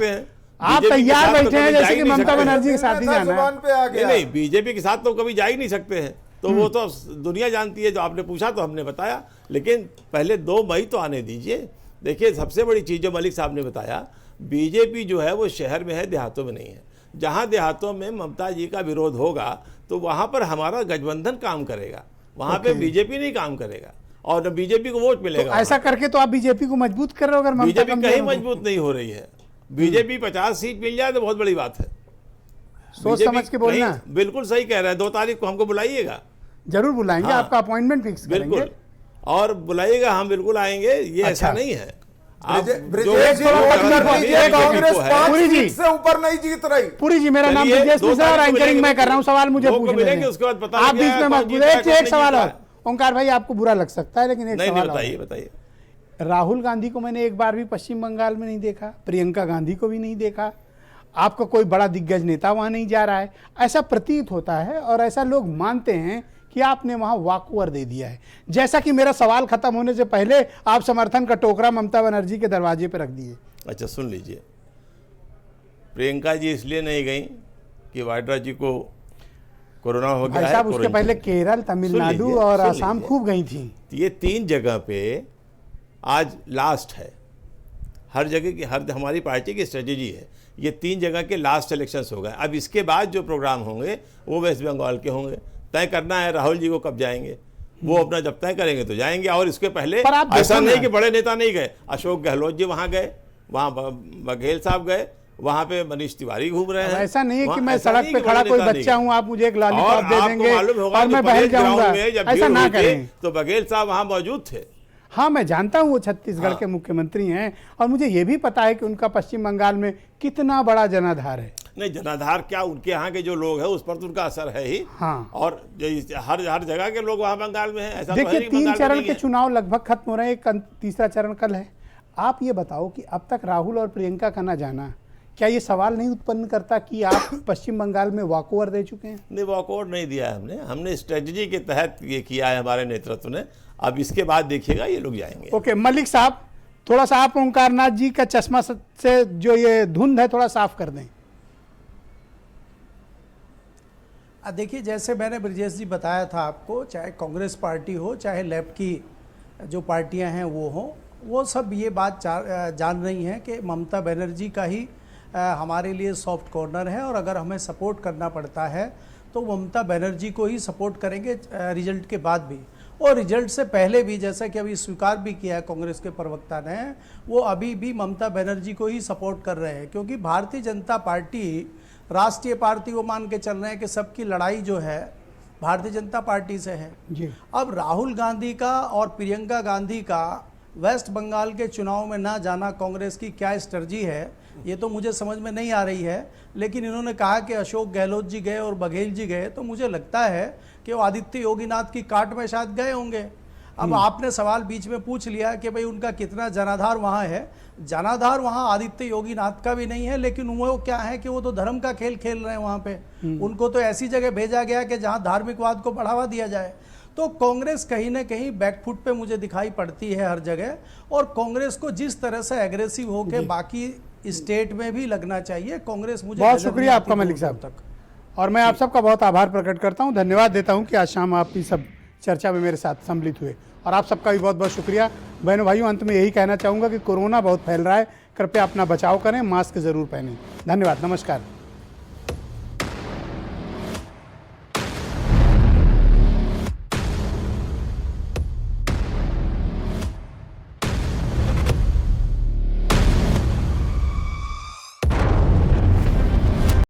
आप तैयार बैठे हैं जैसे कि ममता बनर्जी के साथ ही जाना है। नहीं, बीजेपी के साथ तो कभी जा ही नहीं सकते हैं, तो वो तो दुनिया जानती है। जो आपने पूछा तो हमने बताया, लेकिन पहले 2 मई तो आने दीजिए। देखिए, सबसे बड़ी चीज जो मलिक साहब ने बताया, बीजेपी जो है वो शहर में है, देहातों में नहीं है। जहां देहातों में ममता जी का विरोध होगा तो वहां पर हमारा गठबंधन काम करेगा, वहां पे बीजेपी नहीं काम करेगा और बीजेपी को वोट मिलेगा। तो ऐसा करके तो आप बीजेपी को मजबूत कर रहे हो। अगर बीजेपी कहीं मजबूत नहीं हो रही है, बीजेपी 50 सीट मिल जाए तो बहुत बड़ी बात है। सोच समझ के बोलना। बिल्कुल सही कह रहे हैं। 2 तारीख को हमको बुलाइएगा, जरूर बुलाएंगे। आपका अपॉइंटमेंट फिक्स करेंगे। बिल्कुल, और बुलाइएगा, हम बिल्कुल आएंगे। ये ऐसा नहीं है कांग्रेस 5 सीट से ऊपर नहीं जीत रही। पूरी जी, मेरा नाम ब्रजेश मिश्रा और एंकरिंग मैं कर रहा हूं। सवाल मुझे पूछने दें, आप बीच में मत बोलिए। एक सवाल और ओंकार भाई, आपको बुरा लग सकता है लेकिन एक सवाल बताइए। राहुल गांधी को मैंने एक बार भी पश्चिम बंगाल में नहीं देखा, प्रियंका गांधी को भी नहीं देखा, आपका कोई बड़ा दिग्गज नेता वहां नहीं जा रहा है। ऐसा प्रतीत होता है और ऐसा लोग मानते हैं कि आपने वहां वॉकओवर दे दिया है। जैसा कि मेरा सवाल खत्म होने से पहले आप समर्थन का टोकरा ममता बनर्जी के दरवाजे पर रख दिए। अच्छा, सुन लीजिए, प्रियंका जी इसलिए नहीं गई कि वाड्रा जी को कोरोना हो गया है। उसके पहले केरल, तमिलनाडु और असम खूब गई थी। ये 3 जगह पे आज लास्ट है। हर जगह की हमारी पार्टी की स्ट्रेटेजी है, ये 3 जगह के लास्ट इलेक्शंस हो गए। अब इसके बाद जो प्रोग्राम होंगे वो वेस्ट बंगाल के होंगे। तय करना है राहुल जी को कब जाएंगे, वो अपना जब तय करेंगे तो जाएंगे। और इसके पहले ऐसा नहीं कि बड़े नेता नहीं गए, अशोक गहलोत जी वहाँ गए, वहाँ बघेल साहब गए, वहाँ पे मनीष तिवारी घूम रहे हैं। ऐसा नहीं है कि मैं सड़क पे खड़ा कोई बच्चा हूँ, आप मुझे एक लॉलीपॉप दे देंगे और मैं बहल जाऊंगा, ऐसा ना करें। तो बघेल साहब वहाँ मौजूद थे। हाँ, मैं जानता हूँ वो छत्तीसगढ़ के मुख्यमंत्री हैं और मुझे ये भी पता है कि उनका पश्चिम बंगाल में कितना बड़ा जनाधार है। नहीं, जनाधार क्या, उनके यहाँ के जो लोग हैं उस पर तो उनका असर है ही। हाँ, और हर जगह के लोग वहाँ बंगाल में हैं। ऐसा देखिए 3 चरण के चुनाव लगभग खत्म हो रहे हैं, तीसरा चरण कल है। आप ये बताओ कि अब तक राहुल और प्रियंका का ना जाना क्या ये सवाल नहीं उत्पन्न करता कि आप पश्चिम बंगाल में वॉकओवर दे चुके हैं? नहीं, वॉकओवर नहीं दिया है हमने स्ट्रेटजी के तहत ये किया है हमारे नेतृत्व ने। अब इसके बाद देखिएगा ये लोग जाएंगे। ओके, मलिक साहब थोड़ा सा आप ओंकारनाथ जी का चश्मा से जो ये धुंध है थोड़ा साफ कर दें। देखिए, जैसे मैंने ब्रजेश जी बताया था आपको, चाहे कांग्रेस पार्टी हो चाहे लेफ्ट की जो पार्टियां हैं वो हो, वो सब ये बात जान रही हैं कि ममता बनर्जी का ही हमारे लिए सॉफ्ट कॉर्नर है और अगर हमें सपोर्ट करना पड़ता है तो ममता बनर्जी को ही सपोर्ट करेंगे रिजल्ट के बाद भी, और रिजल्ट से पहले भी, जैसा कि अभी स्वीकार भी किया है कांग्रेस के प्रवक्ता ने, वो अभी भी ममता बनर्जी को ही सपोर्ट कर रहे हैं। क्योंकि भारतीय जनता पार्टी राष्ट्रीय पार्टी वो मान के चल रहे हैं कि सबकी लड़ाई जो है भारतीय जनता पार्टी से है जी। अब राहुल गांधी का और प्रियंका गांधी का वेस्ट बंगाल के चुनाव में ना जाना कांग्रेस की क्या स्ट्रेटजी है, ये तो मुझे समझ में नहीं आ रही है। लेकिन इन्होंने कहा कि अशोक गहलोत जी गए और बघेल जी गए, तो मुझे लगता है कि वो आदित्य योगीनाथ की काट में शायद गए होंगे। अब आपने सवाल बीच में पूछ लिया कि भाई उनका कितना जनाधार वहाँ है। जनाधार वहाँ आदित्य योगीनाथ का भी नहीं है, लेकिन वो क्या है कि वो तो धर्म का खेल खेल रहे हैं वहाँ पे। उनको तो ऐसी जगह भेजा गया कि जहाँ धार्मिकवाद को बढ़ावा दिया जाए। तो कांग्रेस कहीं ना कहीं बैकफुट पे मुझे दिखाई पड़ती है हर जगह, और कांग्रेस को जिस तरह से एग्रेसिव होकर बाकी स्टेट में भी लगना चाहिए। कांग्रेस मुझे बहुत शुक्रिया आपका मलिक साहब तक, और मैं आप सबका बहुत आभार प्रकट करता हूं, धन्यवाद देता हूं कि आज शाम आप इस सब चर्चा में मेरे साथ सम्मिलित हुए, और आप सबका भी बहुत बहुत शुक्रिया। बहनों भाइयों, अंत में यही कहना चाहूँगा कि कोरोना बहुत फैल रहा है, कृपया अपना बचाव करें, मास्क जरूर पहनें। धन्यवाद, नमस्कार।